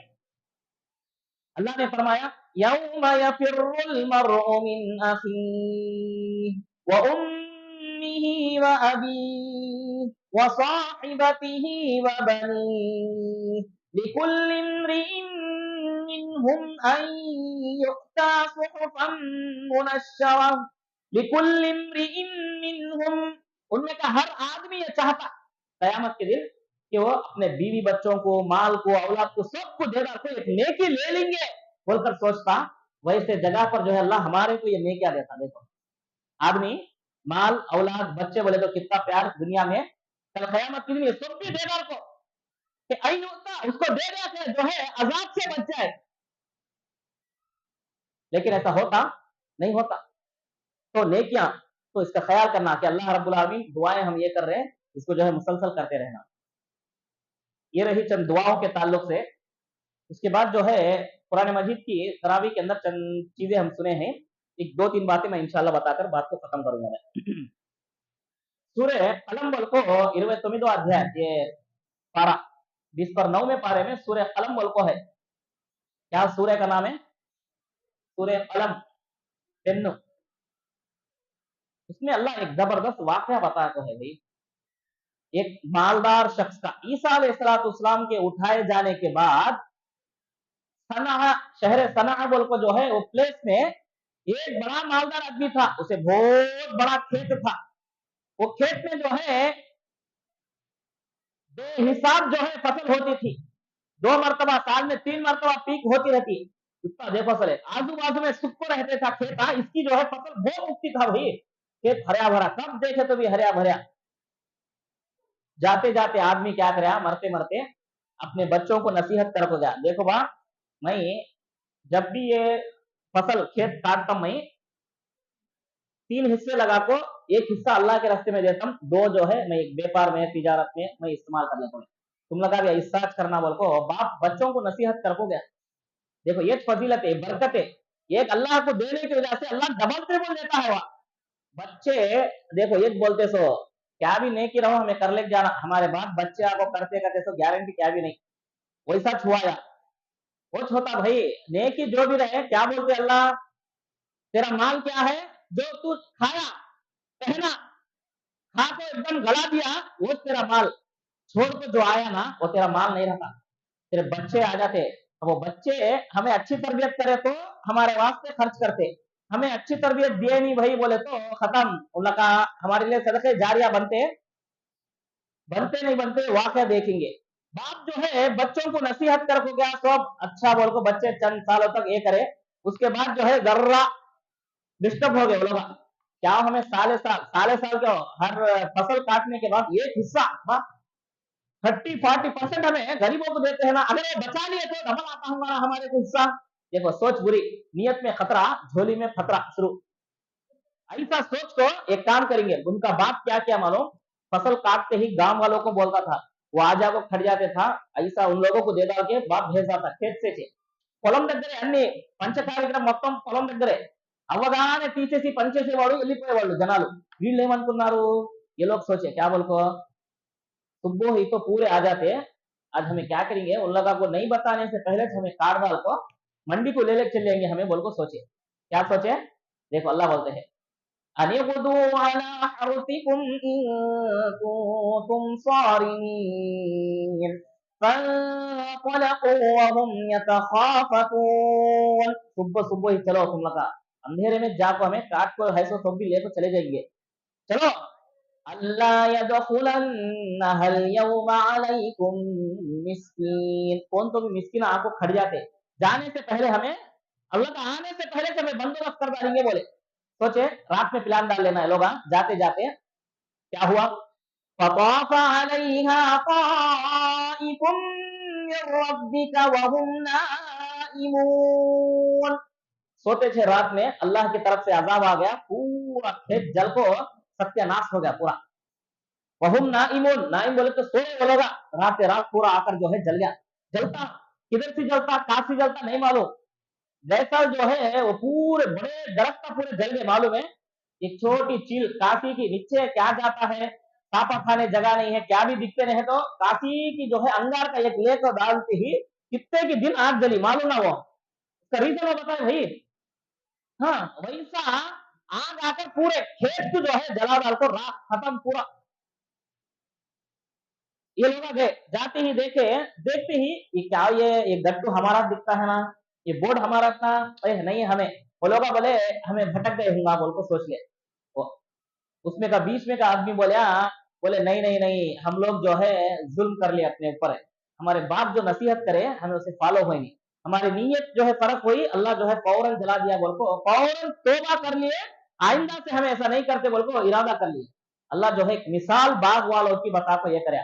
अल्लाह ने फरमाया यौम यफिर्रुल मर्उ मिन अखीहि व उम्मिही व अबीहि व साहिबतिही व बनीहि लिकुल्लि इम्रिइन मिनहुम अन यु'ता सुहुफन मुनश्शरा लिकुल्लि इम्रिइन मिनहुम, उनमें का हर आदमी ये चाहता कयामत के दिन कि वो अपने बीवी बच्चों को, माल को, औलाद को, सबको देगा, कोई एक नेकी ले लेंगे बोलकर सोचता, वैसे जगह पर जो है अल्लाह हमारे को ये नेकियां देता। देखो आदमी माल औलाद बच्चे बोले तो कितना प्यार दुनिया में, कल कयामत के दिन ये सब भी देगा को कि ऐन होता उसको दे देते जो है अजाब से बच जाए, लेकिन ऐसा होता नहीं होता। तो नेकियां, तो इसका ख्याल करना कि अल्लाह रब्बुल आलमीन दुआएं हम ये कर रहे हैं, इसको जो है मुसलसल करते रहना। ये रही चंद दुआओं के ताल्लुक से। उसके बाद जो है कुरान मजीद की तरावी के अंदर चंद चीजें हम सुने हैं, एक दो तीन बातें मैं इंशाल्लाह बताकर बात को खत्म करूंगा मैं। सूरह कलम बोल को 29 अध्याय, ये पारा 20 पर 9 पारे में सूरह कलम बोल को है। क्या सूरह का नाम है? सूरह कलम, पेन्नु। उसमें अल्लाह एक जबरदस्त वाकया बताया तो है भाई, एक मालदार शख्स का ईसा अलैहिस्सलाम के उठाए जाने के बाद सना, शहर सना बोल को जो है वो प्लेस में एक बड़ा मालदार आदमी था, उसे बहुत बड़ा खेत था। वो खेत में जो है बेहिसाब जो है फसल होती थी, 2 मरतबा साल में 3 मरतबा पीक होती रहती। इतना देखो सले आजू बाजू में सुक्को रहते था खेत, इसकी जो है फसल बहुत उगती था भाई, खेत हरिया भरा, कब देखे तो भी हरिया भरिया। जाते जाते आदमी क्या करे, मरते मरते अपने बच्चों को नसीहत कर को गया, देखो बा मैं जब भी ये फसल खेत काटता मैं 3 हिस्से लगा को, एक हिस्सा अल्लाह के रास्ते में देता हूँ, 2 जो है मैं व्यापार में तिजारत में मैं इस्तेमाल कर लेता हूँ। तुम लगा भी ऐसा करना बोल को बाप बच्चों को नसीहत कर को गया। देखो ये फजीलत है, बरकत है, एक अल्लाह को देने की वजह से अल्लाह डबल ट्रिपल देता है। वह बच्चे देखो ये बोलते सो क्या भी नहीं की रहो हमें कर ले जाना, हमारे बाप बच्चे आपको करते करते सो गारंटी क्या भी नहीं, वैसा छुआया वो छोटा भाई। नेकी जो भी रहे, क्या बोलते अल्लाह, तेरा माल क्या है जो तू खाया पहना खा को एकदम गला दिया, वो तेरा माल, छोड़ को जो आया ना वो तेरा माल नहीं रहता, तेरे बच्चे आ जाते। वो बच्चे हमें अच्छी तरबियत करे तो हमारे वास्ते खर्च करते, हमें अच्छी तरबियत दिए नहीं भाई बोले तो खत्म, उनका हमारे लिए सदके जारिया बनते बनते नहीं बनते वाकया देखेंगे। बाप जो है बच्चों को नसीहत कर को गया, सब अच्छा बोल को बच्चे चंद सालों तक ये करे, उसके बाद जो है जर्रा डिस्टर्ब हो गए वो लोग, क्या हमें साले साल क्यों, हर फसल काटने के बाद एक हिस्सा 30-40% हमें गरीबों को देते हैं ना, अगर ये बचा लिए तो डबल आता होगा हमारे को हिस्सा। देखो सोच बुरी, नियत में खतरा झोली में खतरा शुरू, ऐसा सोच को एक काम करेंगे। उनका बाप क्या क्या मालूम, फसल काटते ही गांव वालों को बोलता था, वो आजा को खड़ जाते था, ऐसा उन लोगों को दे डाल के बाप भेजा था खेत से పొలం దగ్గరే అన్ని పంచ కార్యక్రమం మొత్తం పొలం దగ్గరే అవ్వగానే తీసేసి పనిచేసేవాడు వెళ్ళిపోయేవాళ్ళు జనాలు। వీళ్ళు ఏమనుకున్నారు, ये लोग सोचे क्या बोल को सुबह ही तो पूरे आ जाते, आज हमें क्या करेंगे, उन लोगों को नहीं बताने से पहले हमें कार डाल को मंडी को ले लेके चले जाएंगे हमें बोल को सोचे। क्या सोचे, देखो अल्लाह बोलते हैं अनिगुदू अला हर्सिकुम इन कुंतुम सारिमीन फंतलकू वहुम यतखाफतून। सुबह सुबह ही चलो तुम लोग, अंधेरे में जाको हमें काट को है सो सब भी लेकर चले जाएंगे, चलो। अल्लाह यदखुलन्नहल यौमा अलैकुम मिस्कीन, कौन तो भी मिस्किन आपको खड़ जाते, जाने से पहले हमें, अल्लाह का आने से पहले से हमें बंदोबस्त कर डालेंगे बोले। सोचे रात में प्लान डाल लेना है लोग, जाते जाते क्या हुआ, फताफ अलैहा ताइफुम मिर रब्बिका वहुम नाइमून। सोते थे रात में अल्लाह की तरफ से अजाब आ गया, पूरा खेत जल को सत्यानाश हो गया पूरा। वहुम नाइमून, नाइम बोले तो सोए वो लोग, रात रात पूरा आकर जो है जल गया। जलता किधर से जलता, कहां से जलता नहीं मालूम, जैसा जो है वो पूरे बड़े दरख्त पूरे जल गए मालूम है। एक छोटी चील काशी की नीचे क्या जाता है, पापा खाने जगह नहीं है, क्या भी दिखते नहीं तो काशी की जो है अंगार का एक लेकर डालते ही कितने की दिन आग जली मालूम ना, वो उसका रीजन वो बताए भाई। हाँ वैसा आग आकर पूरे खेत को जो है जला डाल को राख खत्म पूरा। ये लोग गए, जाते ही देखे, देखते ही ये क्या, ये गट्टू हमारा दिखता है ना, ये बोर्ड हमारा था, अरे नहीं हमें, वो लोग बोले हमें भटक गए होंगे बोल को सोच ले। वो उसमें का बीच में का आदमी बोले बोले नहीं नहीं नहीं, हम लोग जो है जुल्म कर लिए अपने ऊपर है, हमारे बाप जो नसीहत करे हमें उसे फॉलो हुई नहीं, हमारी नीयत जो है फर्क हुई, अल्लाह जो है फौरन जला दिया बोल को, फौरन तोबा कर लिए, आइंदा से हमें ऐसा नहीं करते बोल को इरादा कर लिए। अल्लाह जो है एक मिसाल बाग वालों की बता को ये करे,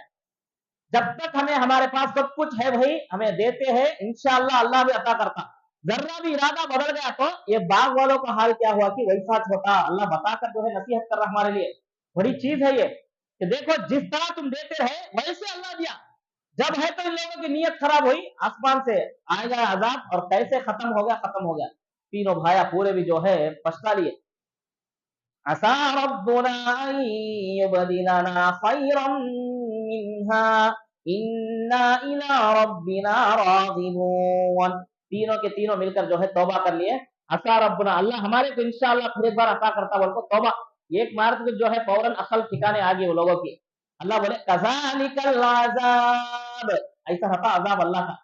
जब तक हमें हमारे पास सब कुछ है भाई हमें देते हैं, इंशाअल्लाह अल्लाह भी अता करता, जर्रा भी इरादा बदल गया तो ये बाग वालों का हाल क्या हुआ कि वैसा छोटा अल्लाह बताकर जो है नसीहत कर रहा हमारे लिए। बड़ी चीज है ये कि देखो जिस तरह तुम देते रहे वैसे अल्लाह दिया, जब है तो इन लोगों की नीयत खराब हुई, आसमान से आएगा अजाब, और कैसे खत्म हो गया, खत्म हो गया। तीनों भाया पूरे भी जो है पछता लिए। असा रब्बुना अन युबदिलना खैरम मिन्हा इन्ना इला रब्बिना रागिबून। तीनों के तीनों मिलकर जो है तौबा कर लिए। असा रब्बुना, अल्लाह हमारे को इंशाअल्लाह फिर एक बार अता करता बोल को तौबा, एक मार तो जो है फौरन अकल ठिकाने आ गई वो लोगों की। अल्लाह बोले कज़ालिकल अज़ाब, ऐसा था अजाब अल्लाह का,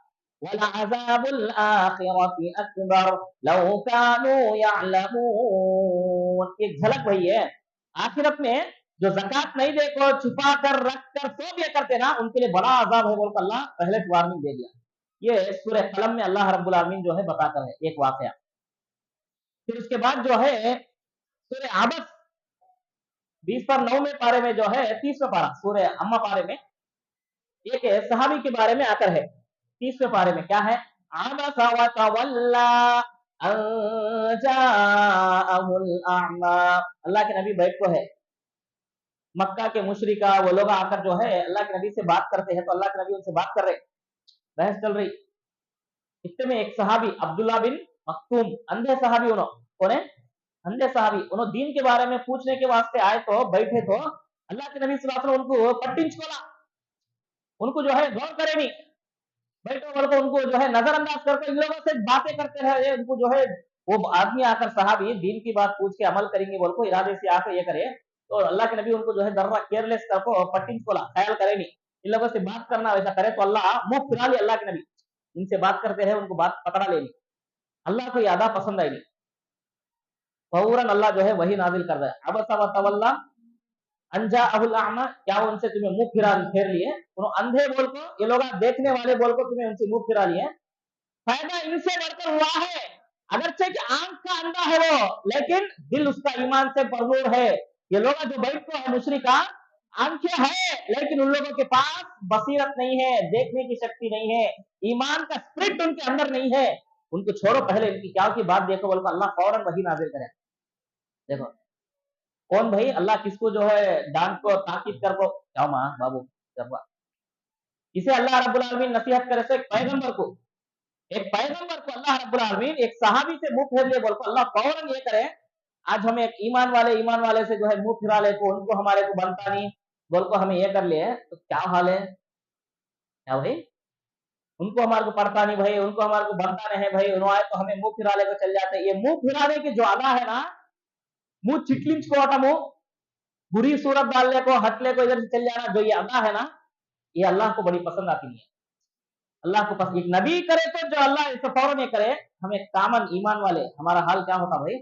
वला अज़ाबुल आखिरति अकबर लौ कानू यअलमून। एक झलक वही है आखिरत में जो ज़कात नहीं देखो, छुपा कर रख कर सब ये करते ना, उनके लिए बड़ा अजाब है बोल कर अल्लाह पहले से वार्निंग दे दिया। ये सूरह कलम में अल्लाह रब्बुल आलमीन जो है बताता है एक वाकया। फिर उसके बाद जो है सूरह आबस 20 पर 9 में पारे में जो है 30वां पारा सूरह अम्मा पारे में एक सहाबी के बारे में आकर है। 30वें पारे में क्या है? अबसा व तवल्ला अन जाअहुल अअमा। अल्लाह के नबी बैठ को है, मक्का के मुशरिका वो लोग आकर जो है अल्लाह के नबी से बात करते हैं, तो अल्लाह के नबी उनसे बात कर रहे, बहस चल रही। इतने में एक सहाबी अब्दुल्ला बिन मक्तूम, अंधे सहाबी उन्होंने, कौन है? अंधे सहाबी, उन्होंने दीन के बारे में पूछने के वास्ते आए, तो बैठे तो अल्लाह के नबी सल्लल्लाहु अलैहि वसल्लम उनको पट्टिंचुकोला, उनको जो है गौर करे नहीं, बैठो बोल को उनको जो है नजरअंदाज करके इन लोगों से बातें करते रहे। उनको जो है वो आदमी आकर सहाबी दीन की बात पूछ के अमल करेंगे बोल को इरादे से आकर ये करे, तो अल्लाह के नबी उनको जो है दर्रा केयरलेस करको पट्टिंचुकोला, ख्याल करे नहीं, इन लोगों से बात करना वैसा करे तो अल्लाह मुंह फिरा ले। अल्लाह के नबी इनसे बात करते रहे, उनको बात पकड़ा लेनी, अल्लाह को यादा पसंद आई नहीं, फौरन अल्लाह जो है वही नाजिल कर रहा है। अबसा व तवल्ला अंजा अहुल अमा, क्या वो उनसे तुम्हें मुंह फिरा फेर लिए? उन्होंने अंधे बोल को, ये लोग देखने वाले बोल को तुम्हें उनसे मुंह फिरा लिए। फायदा इनसे बढ़कर हुआ है, अगरचे कि आंख का अंधा है वो, लेकिन दिल उसका ईमान से भरपूर है। ये लोग जो बैठ को है मुशरिका, आंखें है लेकिन उन लोगों के पास बसीरत नहीं है, देखने की शक्ति नहीं है, ईमान का स्पिरिट उनके अंदर नहीं है। उनको छोड़ो, पहले इनकी क्या की बात देखो बोल, अल्लाह फौरन वही नाजिल करे। देखो कौन भाई? अल्लाह किसको जो है डांट को ताकीद कर को, क्या मां बाबू इसे अल्लाह रब्बुल आलमीन नसीहत करे, तो एक पैगंबर को, एक पैगंबर को अल्लाह रब्बुल आलमीन एक सहाबी से मुंह फेर ले बोल को अल्लाह फौरन ये करे। आज हमें एक ईमान वाले से जो है मुंह फिरा ले को, उनको हमारे को बनता नहीं बोल को हमें ये कर लिए, तो क्या हाल है? क्या भाई? उनको हमारे को पड़ता नहीं भाई, उनको हमारे को बनता नहीं है भाई, उन्होंने तो हमें मुंह फिरा ले को चल जाते। ये मुंह फिराने की जो अदा है ना, मुंह चिटलिंच को हटा, मुंह बुरी सूरत डालने को, हटले को, इधर से चल जाना, जो ये अदा है ना, ये अल्लाह को बड़ी पसंद आती नहीं है। अल्लाह को पसंद एक नबी करे तो जो अल्लाह इसे फौरन ये करे, हमें कामन ईमान वाले हमारा हाल क्या होता भाई?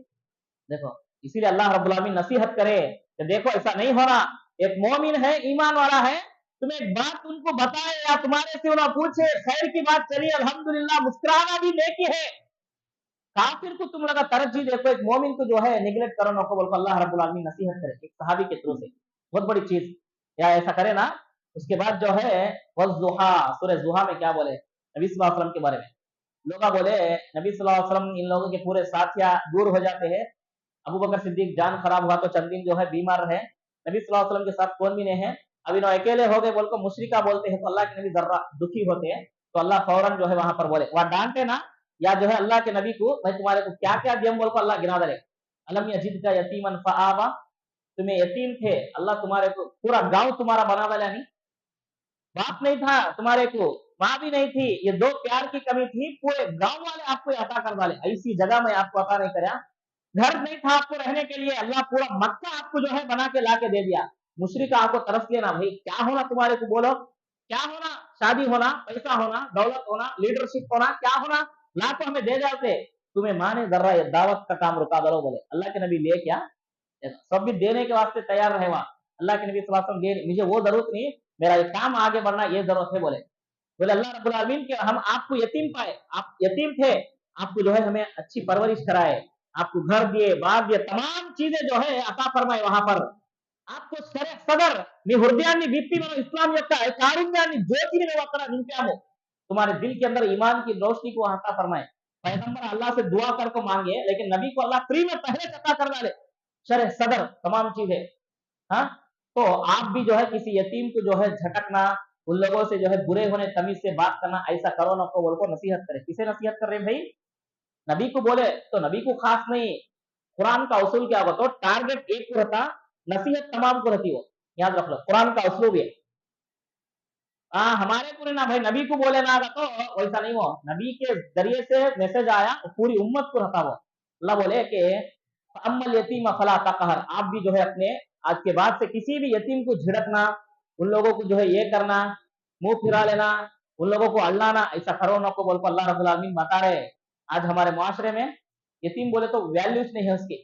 देखो इसीलिए अल्लाह रब्बुल आलमीन नसीहत करे कि देखो ऐसा नहीं होना, एक मोमिन है, ईमान वाला है, तुम्हें एक बात उनको बताए या तुम्हारे से उन्हें पूछे, खैर की बात चलिए अल्हम्दुलिल्लाह, मुस्कुराना भी नेकी है। काफिर को तुम लगा तरज्जी देखो, एक मोमिन को जो है निगलेक्ट करो नको बोल, अल्लाह रब्बुल आलमीन नसीहत करे एक सहाबी के थ्रू से, बहुत बड़ी चीज। या ऐसा करे ना, उसके बाद जो है वज़ुहा, सूरह ज़ुहा में क्या बोले नबी सल्लल्लाहु अलैहि वसल्लम के बारे में? लोग बोले नबी सल्लल्लाहु अलैहि वसल्लम इन लोगों के पूरे साथिया दूर हो जाते हैं। अबू बकर सिद्दीक जान खराब हुआ तो चंद दिन जो है बीमार रहे, नबी सल्लल्लाहु अलैहि वसल्लम के साथ कौन भी नहीं है, अभी ना अकेले हो गए बोल को मुशरिका बोलते हैं, तो अल्लाह के नबी जर्रा दुखी होते हैं, तो अल्लाह फौरन जो है वहां पर बोले, वहां डांटे ना, या जो है अल्लाह के नबी को भाई तुम्हारे को क्या क्या दिया बोल को अल्लाह गिना दे, अलम यजिद का यतीमन फआवा, तुम्हें यतीम थे, अल्लाह तुम्हारे को पूरा गांव तुम्हारा बना डाला नहीं, बाप नहीं था तुम्हारे को, माँ भी नहीं थी, ये दो प्यार की कमी थी, पूरे गांव वाले आपको अता कर डाले, ऐसी जगह में आपको अता नहीं करा, घर नहीं था आपको रहने के लिए, अल्लाह पूरा मक्का आपको जो है बना के ला के दे दिया। मुशरिक आपको तरस लेना, भाई क्या होना तुम्हारे को बोलो, क्या होना? शादी होना, पैसा होना, दौलत होना, लीडरशिप होना, क्या होना? ला तो हमें दे जाते, तुम्हें माने जर्रा ये दावत का काम रुका दो बोले। अल्लाह के नबी ले क्या सब भी देने के वास्ते तैयार रहे वहां। अल्लाह के नबी सल्लल्लाहु अलैहि वसल्लम मुझे वो जरूरत नहीं, मेरा ये काम आगे बढ़ना ये जरूरत है बोले। बोले अल्लाह रब्बुल आलमीन के हम आपको यतीम पाए, आप यतीम थे, आपको जो है हमें अच्छी परवरिश कराए, आपको घर दिए, बात दिए, तमाम चीजें जो है अता फरमाए वहां पर, आपको सदर नी हृदयाన్ని విప్పి మనం ఇస్లాం యొక్క కారుణ్యాన్ని జ్యోతిని మేము అక్కడ నింపాము, तुम्हारे दिल के अंदर ईमान की रोशनी को अता फरमाए। पैगंबर अल्लाह से दुआ करके मांगे, लेकिन नबी को अल्लाह फ्री में पहले अता कर डाले, शरह सदर तमाम चीजें। हाँ, तो आप भी जो है किसी यतीम को जो है झटकना, उन लोगों से जो है बुरे होने तमीज से बात करना, ऐसा करो ना को बोल को नसीहत करे। किसे नसीहत कर रहे भाई? नबी को बोले तो नबी को खास नहीं, कुरान का उसूल क्या होता, टारगेट एक को रहता, नसीहत तमाम को रहती, हो याद रख लो, कुरान का उसूल है। हमारे पूरे ना भाई नबी को बोले ना तो वैसा नहीं हो, नबी के जरिए से मैसेज आया पूरी उम्मत को रहता। वो अल्लाह बोले कि अम्मल यतीम फला तकहर, आप भी जो है अपने आज के बाद से किसी भी यतीम को झिड़कना, उन लोगों को जो है ये करना, मुंह फिरा लेना, उन लोगों को अल्लाना, ऐसा करो ना को बोल को अल्लाह रब्बुल आलमीन बता रहे। आज हमारे मुआशरे में यतीम बोले तो वैल्यूज नहीं है उसकी,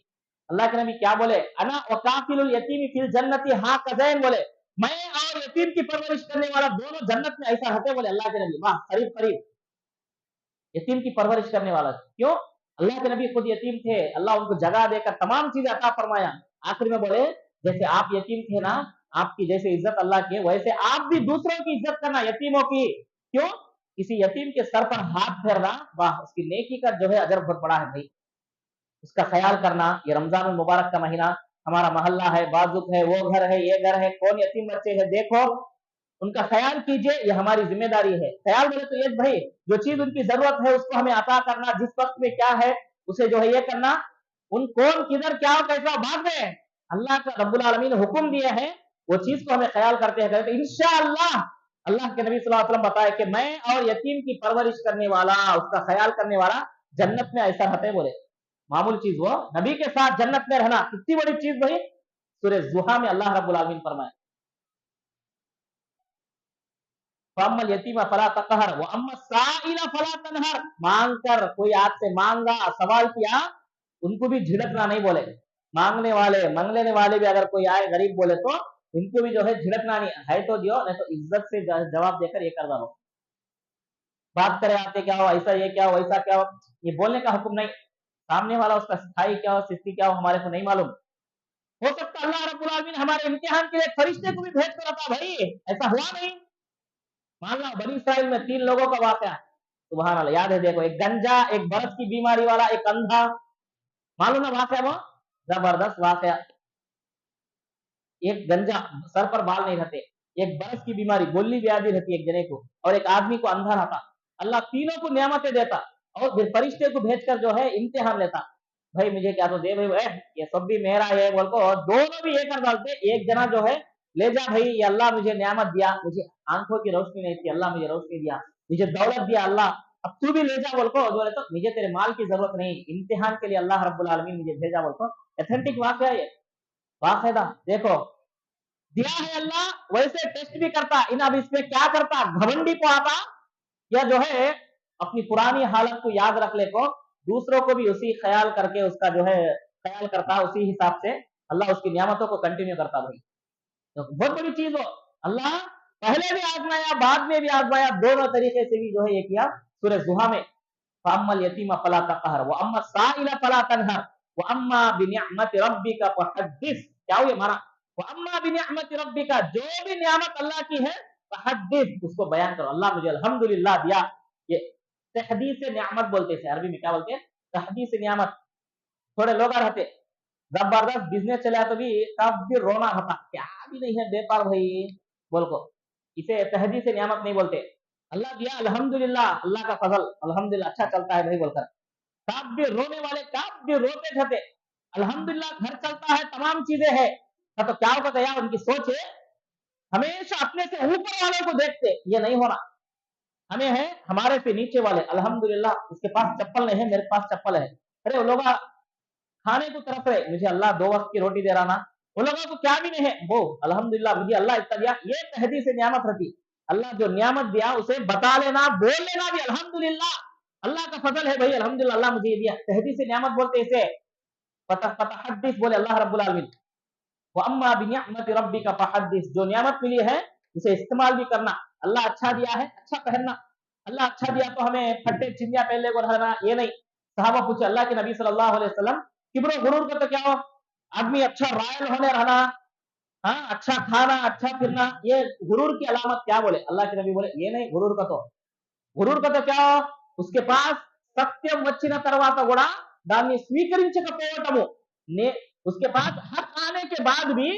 अल्लाह के नबी क्या बोले, अना वकाफिलुल यतीमी फिल जन्नति हा कज़ैन, बोले मैं और यतीम की परवरिश करने वाला दोनों जन्नत में ऐसा रहते, बोले अल्लाह के नबी। वाह, करीब करीब यतीम की परवरिश करने वाला। क्यों? अल्लाह के नबी खुद यतीम थे, अल्लाह उनको जगह देकर तमाम चीजें अता फरमाया। आखिर में बोले जैसे आप यतीम थे ना, आपकी जैसे इज्जत अल्लाह की, वैसे आप भी दूसरों की इज्जत करना, यतीमों की। क्यों? किसी यतीम के सर पर हाथ फेरना, वाह, उसकी नेकी का जो है अजर बहुत बड़ा है भाई। उसका ख्याल करना। ये रमजान मुबारक का महीना, हमारा मोहल्ला है, बाजुक है, वो घर है, ये घर है, कौन यतीम बच्चे हैं, देखो उनका ख्याल कीजिए, ये हमारी जिम्मेदारी है। ख्याल बोले तो ये भाई, जो चीज उनकी जरूरत है उसको हमें अता करना, जिस वक्त में क्या है उसे जो है ये करना। उन कौन किधर क्या कैसा भाग रहे हैं, अल्लाह का रब्बुल आलमीन ने हुक्म दिया है, वो चीज को हमें ख्याल करते हैं तो इंशाअल्लाह। अल्लाह के नबी सल्लल्लाहु अलैहि वसल्लम बताए कि मैं और यतीम की परवरिश करने वाला, उसका ख्याल करने वाला जन्नत में ऐसा रहते, बोले मामूल चीज वो नबी के साथ जन्नत में रहना कितनी बड़ी चीज भाई। सूरह जुहा में अल्लाह रब्बुल आलमीन फरमाए, फअम्मल यतीमा फला तकहर व अम्मा साइला फला तनहर, मांग कर कोई आपसे मांगा, सवाल किया, उनको भी झिड़कना नहीं, बोले मांगने वाले मंगने वाले भी अगर कोई आए गरीब बोले तो उनको भी जो है झिड़कना नहीं है, तो दियो, नहीं तो इज्जत से जवाब देकर ये कर दो। बात करे आते क्या हो, ऐसा ये क्या हो, वैसा क्या हो, ये बोलने का हुक्म नहीं। सामने वाला उसका स्थाई क्या हो, स्थिति क्या हो, हमारे को नहीं मालूम। हो सकता अल्लाह रब्बुल आलमीन हमारे इम्तिहान के लिए फरिश्ते को भी भेज कर रखा, भाई ऐसा हुआ नहीं। मान लो बनी इसराइल में 3 लोगों का वाकया, सुभान अल्लाह, याद है, देखो एक गंजा, एक बरस की बीमारी वाला, एक अंधा, मालूम ना वाकया वो, जबरदस्त वाकया। एक गंजा, सर पर बाल नहीं रहते, एक बरस की बीमारी, गोली व्याधि रहती है एक जने को, और एक आदमी को अंधा रहता। अल्लाह तीनों को नियामतें देता और फिर फरिश्ते को भेजकर जो है इम्तिहान लेता। भाई मुझे क्या तो दे भाई, ये सब भी मेरा है बोल को, और दोनों भी ये कर डालते। एक जना जो है ले जा भाई, ये अल्लाह मुझे नियामत दिया, मुझे आंखों की रोशनी नहीं थी, अल्लाह मुझे रोशनी दिया, मुझे दौलत दिया अल्लाह, अब तू भी ले जा बोल को। बोले तो मुझे तेरे माल की जरूरत नहीं, इम्तिहान के लिए अल्लाह रब्बुल आलमीन मुझे भेजा बोल को। एथेंटिक वाकया ये, वाकया देखो, दिया है अल्लाह, वैसे टेस्ट भी करता। इन अब इसमें क्या करता, घमंडी को आता या जो है अपनी पुरानी हालत को याद रख ले को, दूसरों को भी उसी ख्याल करके उसका जो है ख्याल करता, उसी हिसाब से अल्लाह उसकी नियामतों को कंटिन्यू करता भाई। तो बहुत बड़ी चीज हो, अल्लाह पहले भी आजमाया, बाद में भी आजमाया, दोनों तरीके से भी जो है ये किया। सूरह जुहा में फअम्मल यतीमा फला तक़हर व अम्मा साइला फला तनहर व अम्मा बिनिअमति रब्बिका फहद्दिस। क्या हुआ हमारा, व अम्मा बिनिअमति रब्बिका, जो भी नियामत अल्लाह की है, फहद्दिस, उसको बयान करो। अल्लाह मुझे अल्हम्दुलिल्लाह दिया, ये तहदीस नियामत बोलते हैं, अरबी में क्या बोलते हैं, तहदीस नियामत। थोड़े लोग रहते जबरदस्त बिजनेस चला तो भी तब भी रोना होता, क्या भी नहीं है व्यापार भाई बोल को, इसे तहदीस नियामत नहीं बोलते। अल्लाह दिया अल्हम्दुलिल्लाह, अल्लाह का फजल, अल्हम्दुलिल्लाह अच्छा चलता है भाई बोलकर, तब भी रोने वाले तब भी रोते थे। अल्हम्दुलिल्लाह घर चलता है, तमाम चीजें है, तो क्या होता यार, उनकी सोच है हमेशा अपने से ऊपर वालों को देखते, ये नहीं होना। हमें है हमारे से नीचे वाले, अल्हम्दुलिल्लाह उसके पास चप्पल नहीं है, मेरे पास चप्पल है, अरे वो लोग खाने को तरफ रहे, मुझे अल्लाह 2 वक्त की रोटी दे रहा ना, वो लोगों को क्या भी नहीं है, वो अल्हम्दुलिल्लाह मुझे अल्लाह इतना दिया, ये तहदी से नियामत रहती। अल्लाह जो नियामत दिया उसे बता लेना, बोल लेना भी अल्हम्दुलिल्लाह, अल्लाह का फजल है भाई, अल्हम्दुलिल्लाह अल्लाह मुझे ये दिया, तहदी से नियामत बोलते इसे। फतहद्दिस बोले अल्लाह रब्बुल आलमीन, व अम्मा बिनिअमति रब्बिका फहद्दिस, जो नियामत मिली है उसे इस्तेमाल भी करना। अल्लाह अच्छा दिया है, अच्छा पहनना, अल्लाह अच्छा दिया तो हमें फट्टे चिंदिया पहनने को रहना, ये नहीं। सहाबा पूछे अल्लाह के नबी सल्लल्लाहु अलैहि वसल्लम, किब्र गुरूर का तो क्या हो, आदमी अच्छा रॉयल होने रहना, हाँ अच्छा खाना, अच्छा फिरना, ये गुरूर की अलामत क्या, बोले अल्लाह के नबी बोले ये नहीं गुरूर का तो, गुरूर का तो क्या हो, उसके पास सत्यम వచ్చిన తర్వాత కూడా దాన్ని స్వీకరించకపోవటము, ने उसके पास हक आने के बाद भी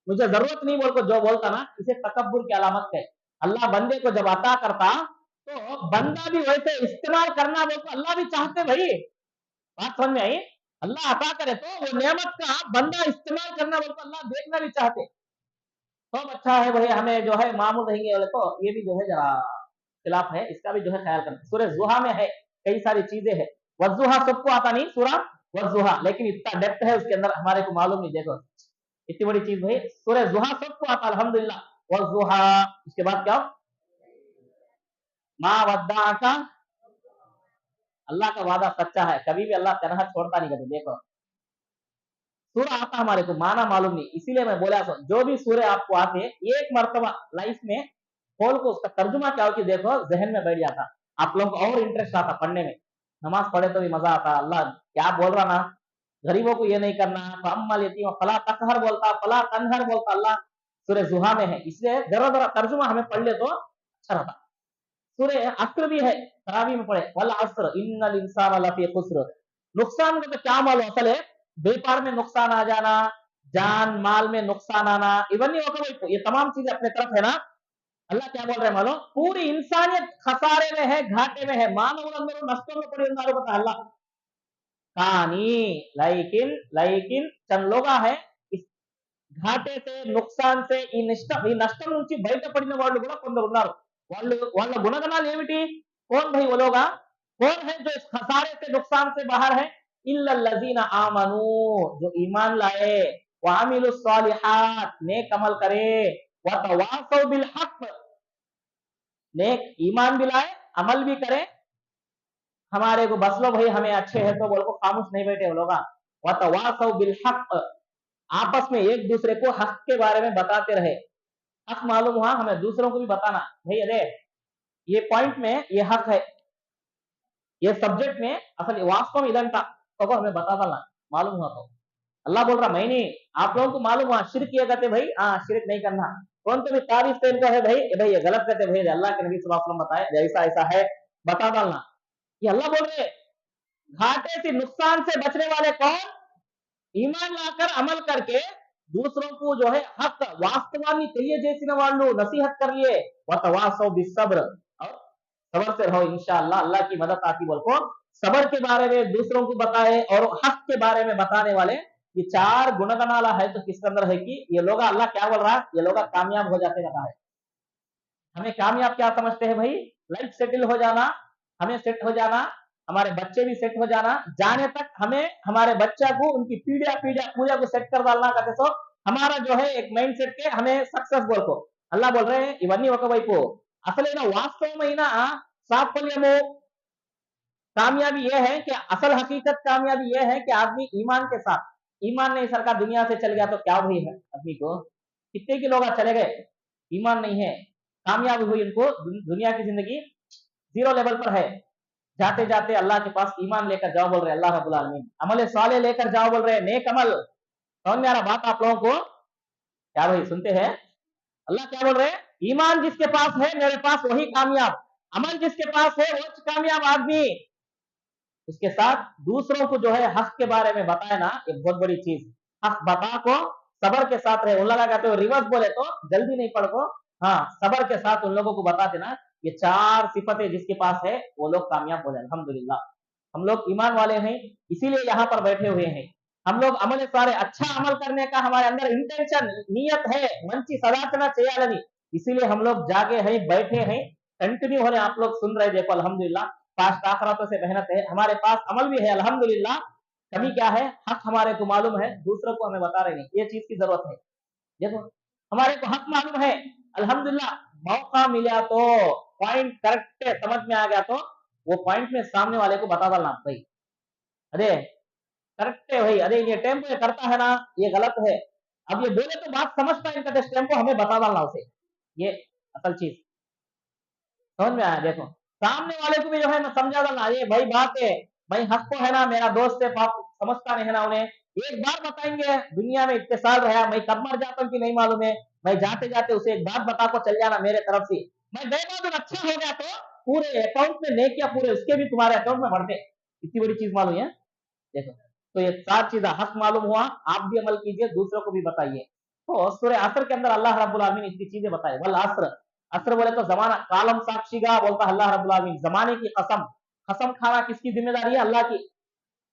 मुझे जरूरत नहीं बोल को जो बोलता ना, इसे तकब्बुर की अलामत है। अल्लाह बंदे को जब अता करता तो बंदा भी वैसे इस्तेमाल करना बोल को अल्लाह भी चाहते भाई। बात समझ में आई, अल्लाह अता करे तो वो नियामत का बंदा इस्तेमाल करना बोल को अल्लाह देखना भी चाहते। तो अच्छा है भाई, हमें जो है मामूल रहेंगे बोले तो ये भी जो है जरा खिलाफ है, इसका भी जो है ख्याल करना। सूरह जुहा में है कई सारी चीजें है, वजुहा सबको आता नहीं सूरह वजुहा, लेकिन इतना डेप्थ है उसके अंदर हमारे को मालूम नहीं। देखो इतनी बड़ी चीज भाई, सूरह जुहा सबको आता अल्हम्दुलिल्लाह। वजुहा, उसके बाद क्या, मा वद्दा का, अल्लाह का वादा सच्चा है, कभी भी अल्लाह तनहा छोड़ता नहीं कभी। देखो सूरा आता हमारे को माना मालूम नहीं, इसीलिए मैं बोला जो भी सूर्य आपको आते एक मर्तबा लाइफ में खोल को उसका तर्जुमा क्या हो कि देखो जहन में बैठ जाता, आप लोग को और इंटरेस्ट आता पढ़ने में। नमाज पढ़े तो भी मजा आता, अल्लाह क्या बोल रहा ना, गरीबों को ये नहीं करना, फअम्मल यतीम फला तकहर बोलता, फला तनहर बोलता अल्लाह सूरह जुहा में है, इसलिए जरा जरा तर्जुमा हमें पढ़ ले तो अच्छा रहता। सूरह अस्र भी है, तरावी में पढ़े वल अस्र इन्नल इंसान लफी खुस्र, नुकसान को तो क्या मालूम, असल है व्यापार में नुकसान आ जाना, जान माल में नुकसान आना, इवన్నీ ఒకవైపు ये तमाम चीजें अपने तरफ है ना, अल्लाह क्या बोल रहे हैं मालूम, पूरी इंसानियत खसारे में है, घाटे में है, మానవులందరూ నష్టంలో పడి ఉన్నారు కదా అల్లాహ్। కానీ లైకిన్ చంद लोग है इस घाटे से नुकसान से ఈ నష్టం నుంచి బయటపడిన వాళ్ళు కూడా కొందరు ఉన్నారు। వాళ్ళ గుణగణాలు ఏమిటి, कौन भाई वो लोग, कौन है जो इस खसारे से नुकसान से बाहर है, इल्लल्लज़ीना आमनू, जो ईमान लाए, वामिलुस सालिहात, नेक अमल करे, वतवासौ बिल हक, नेक ईमान भी लाए अमल भी करे, हमारे को बस लो भाई हमें अच्छे है तो बोल को खामोश नहीं बैठे वो लोग, वतवासौ बिल हक, आपस में एक दूसरे को हक के बारे में बताते रहे। हक मालूम हुआ हमें दूसरों को भी बताना, भाई अरे ये पॉइंट में ये हक है, ये सब्जेक्ट में असल वास्तव में इधर था तो हमें बता डालना मालूम हुआ तो। अल्लाह बोल रहा मैं नहीं, आप लोगों को मालूम हुआ शिरक किया करते भाई, हाँ शिरक नहीं करना, कौन तो भी तारीफ इनका है भाई ये गलत करते भाई, अल्लाह के नबी सल्लल्लाहु अलैहि वसल्लम बताए ऐसा ऐसा है, बता डालना। ये अल्लाह बोल रहे घाटे से नुकसान से बचने वाले कौन, ईमान लाकर अमल करके दूसरों को जो है हक वास्तवानी తెలియజేసిన వాళ్ళు, नसीहत कर लिए, वतवासौ बिस्सब्र, और सबर से रहो इंशाअल्लाह, अल्लाह की मदद आती बोल को सबर के बारे में दूसरों को बताए और हक के बारे में बताने वाले, ये चार गुणगणाला है तो किसके अंदर है कि ये लोग, अल्लाह क्या बोल रहा है, ये लोग कामयाब हो जाते रहता है। हमें कामयाब क्या समझते हैं भाई, लाइफ सेटल हो जाना, हमें सेट हो जाना, हमारे बच्चे भी सेट हो जाना, जाने तक हमें हमारे बच्चा को उनकी पूजा को सेट कर डालना कहते, सो हमारा जो है एक माइंड सेट के हमें सक्सेस बोल को अल्लाह बोल रहे हैं इवన్నీ ఒకవైపు, అసలైన వాస్తవమైన సాఫల్యము कामयाबी ये है कि असल हकीकत कामयाबी ये है कि आदमी ईमान के साथ, ईमान नहीं सरकार दुनिया से चल गया तो क्या हुई है आदमी को, कितने के लोग चले गए, ईमान नहीं है, कामयाबी हुई इनको, दुनिया की जिंदगी जीरो लेवल पर है, जाते जाते अल्लाह के पास ईमान लेकर जाओ बोल रहे अल्लाह रब्बुल आलमीन, अमल साले लेकर जाओ बोल रहे, नेक अमल। समझ में आ रहा बात आप लोगों को, क्या भाई सुनते हैं, अल्लाह क्या बोल रहे, ईमान जिसके पास है मेरे पास वही कामयाब, अमल जिसके पास है वो कामयाब आदमी, उसके साथ दूसरों को जो है हक के बारे में बताए ना, एक बहुत बड़ी चीज, हक बता को सबर के साथ रहे, उन लोग कहते हो रिवर्स बोले तो जल्दी नहीं पढ़ को, हाँ सबर के साथ उन लोगों को बताते ना, ये चार सिफतें जिसके पास है वो लोग कामयाब हो जाए। अल्हम्दुलिल्लाह हम लोग ईमान वाले हैं, इसीलिए यहाँ पर बैठे हुए हैं, हम लोग अमल सारे अच्छा अमल करने का हमारे अंदर इंटेंशन नियत है, मंची सदाचना चाहिए, इसीलिए हम लोग जागे हैं, बैठे हैं, कंटिन्यू हो रहे, आप लोग सुन रहे, देखो अल्हम्दुलिल्लाह पास आखिरतों से मेहनत है, हमारे पास अमल भी है अल्हम्दुलिल्लाह, कमी क्या है, हक हमारे को मालूम है, दूसरों को हमें बता रहे नहीं, ये चीज की जरूरत है। देखो हमारे को हक मालूम है अल्हम्दुलिल्लाह, मौका मिला तो पॉइंट करेक्ट समझ में आ गया तो वो पॉइंट में सामने वाले को बता डालना, भाई अरे करेक्ट है भाई, अरे ये टेम्पो ये करता है ना ये गलत है, अब ये बोले तो बात समझता है इनका टेम्पो, हमें बता डालना उसे, ये असल चीज समझ में आया। देखो सामने वाले को भी जो है ना समझा डालना, ये भाई बात है, भाई हक को है ना, मेरा दोस्त है पाप समझता नहीं है ना, उन्हें एक बार बताएंगे, दुनिया में इतने साल रहा, मैं कब मर जाता हूँ कि नहीं मालूम है, मैं जाते जाते उसे एक बात बता को चल जाना मेरे तरफ से, मैं गए बाद अच्छा हो गया तो पूरे अकाउंट में नहीं किया, पूरे उसके भी तुम्हारे अकाउंट में बढ़ते, इतनी बड़ी चीज मालूम है। देखो तो ये चार चीजें हक मालूम हुआ, आप भी अमल कीजिए, दूसरों को भी बताइए। तो सूरह असर के अंदर अल्लाह रब्बुल आलमीन इतनी चीजें बताए, वल असर, असर बोले तो जमाना, कालम साक्षीगा बोलता अल्लाह रब्बुल आलमीन, जमाने की कसम, कसम खाना किसकी जिम्मेदारी है, अल्लाह की,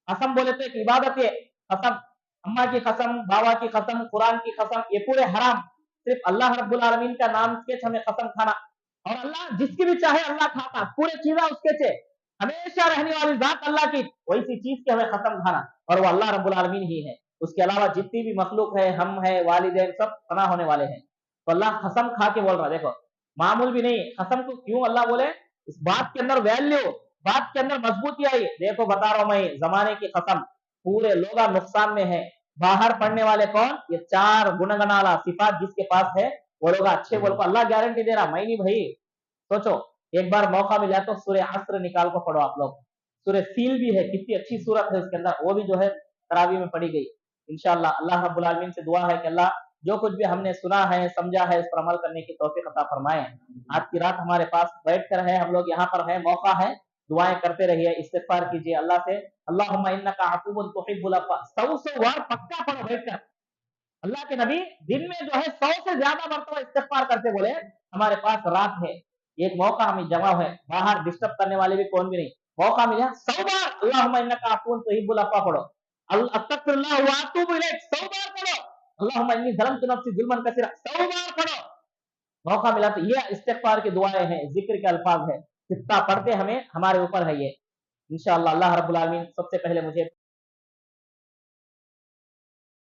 कसम बोले तो एक इबादत है, कसम अम्मा की कसम, बाबा की कसम, कुरान की कसम, ये पूरे हराम, सिर्फ अल्लाह रब्बुल आलमीन का नाम के हमें कसम खाना, और अल्लाह जिसकी भी चाहे अल्लाह खाता, पूरे चीजें उसके चे, हमेशा रहने वाली जात अल्लाह की, वैसी चीज के हमें कसम खाना, और वो अल्लाह रब्बुल आलमीन ही है, उसके अलावा जितनी भी मखलूक है, हम है, वालिदैन सब फना होने वाले हैं, तो अल्लाह कसम खा के बोल रहा, देखो मामूल भी नहीं, कसम को क्यों अल्लाह बोले, इस बात के अंदर वैल्यू, बात के अंदर मजबूती आई, देखो बता रहा हूं मैं, जमाने की कसम, पूरे लोग नुकसान में है, बाहर पढ़ने वाले कौन? ये 4 गुणगणाला सिफात जिसके पास है वो लोग अच्छे बोल को अल्लाह गारंटी दे रहा, मैं नहीं भाई। सोचो, एक बार मौका मिला तो सूर्य अस्र निकाल को पढ़ो आप लोग। सूर्य फील भी है, कितनी अच्छी सूरत है उसके अंदर, वो भी जो है तरावी में पढ़ी गई। इंशाअल्लाह अल्लाह रब्बुल आलमीन से दुआ है कि अल्लाह जो कुछ भी हमने सुना है समझा है उस पर अमल करने की तौफीक अता फरमाए। आज की रात हमारे पास बैठ कर है, हम लोग यहाँ पर है, मौका है, दुआएं करते रहिए, इस्तिगफार कीजिए अल्लाह से। अल्लाहुम्मा इन्नका अफुव्वुन तुहिब्बुल अफ़्व, 100 वार पक्का पढ़ो बैठकर। अल्लाह के नबी दिन में जो है 100 से ज्यादा मरतबा इस्तिगफार करते बोले हमारे पास रात है, एक मौका हमें जमा है, बाहर डिस्टर्ब करने वाले भी कौन भी नहीं, मौका मिला 100 बार अल्लाहुम्मा इन्नका अफुव्वुन तुहिब्बुल अफ़्व पढ़ो, अस्तगफिरुल्लाह व अतूबु इलैह 100 बार पढ़ो, अल्लाहुम्मा इन्नी ज़लमतु नफ्सी ज़ुल्मन कसीरा 100 बार पढ़ो। मौका मिला तो ये इस्तिगफार की दुआएं हैं, जिक्र के अल्फाज है, कितना पढ़ते हमें हमारे ऊपर है ये। इंशाअल्लाह अल्लाह रब्बुल आलमीन सबसे पहले मुझे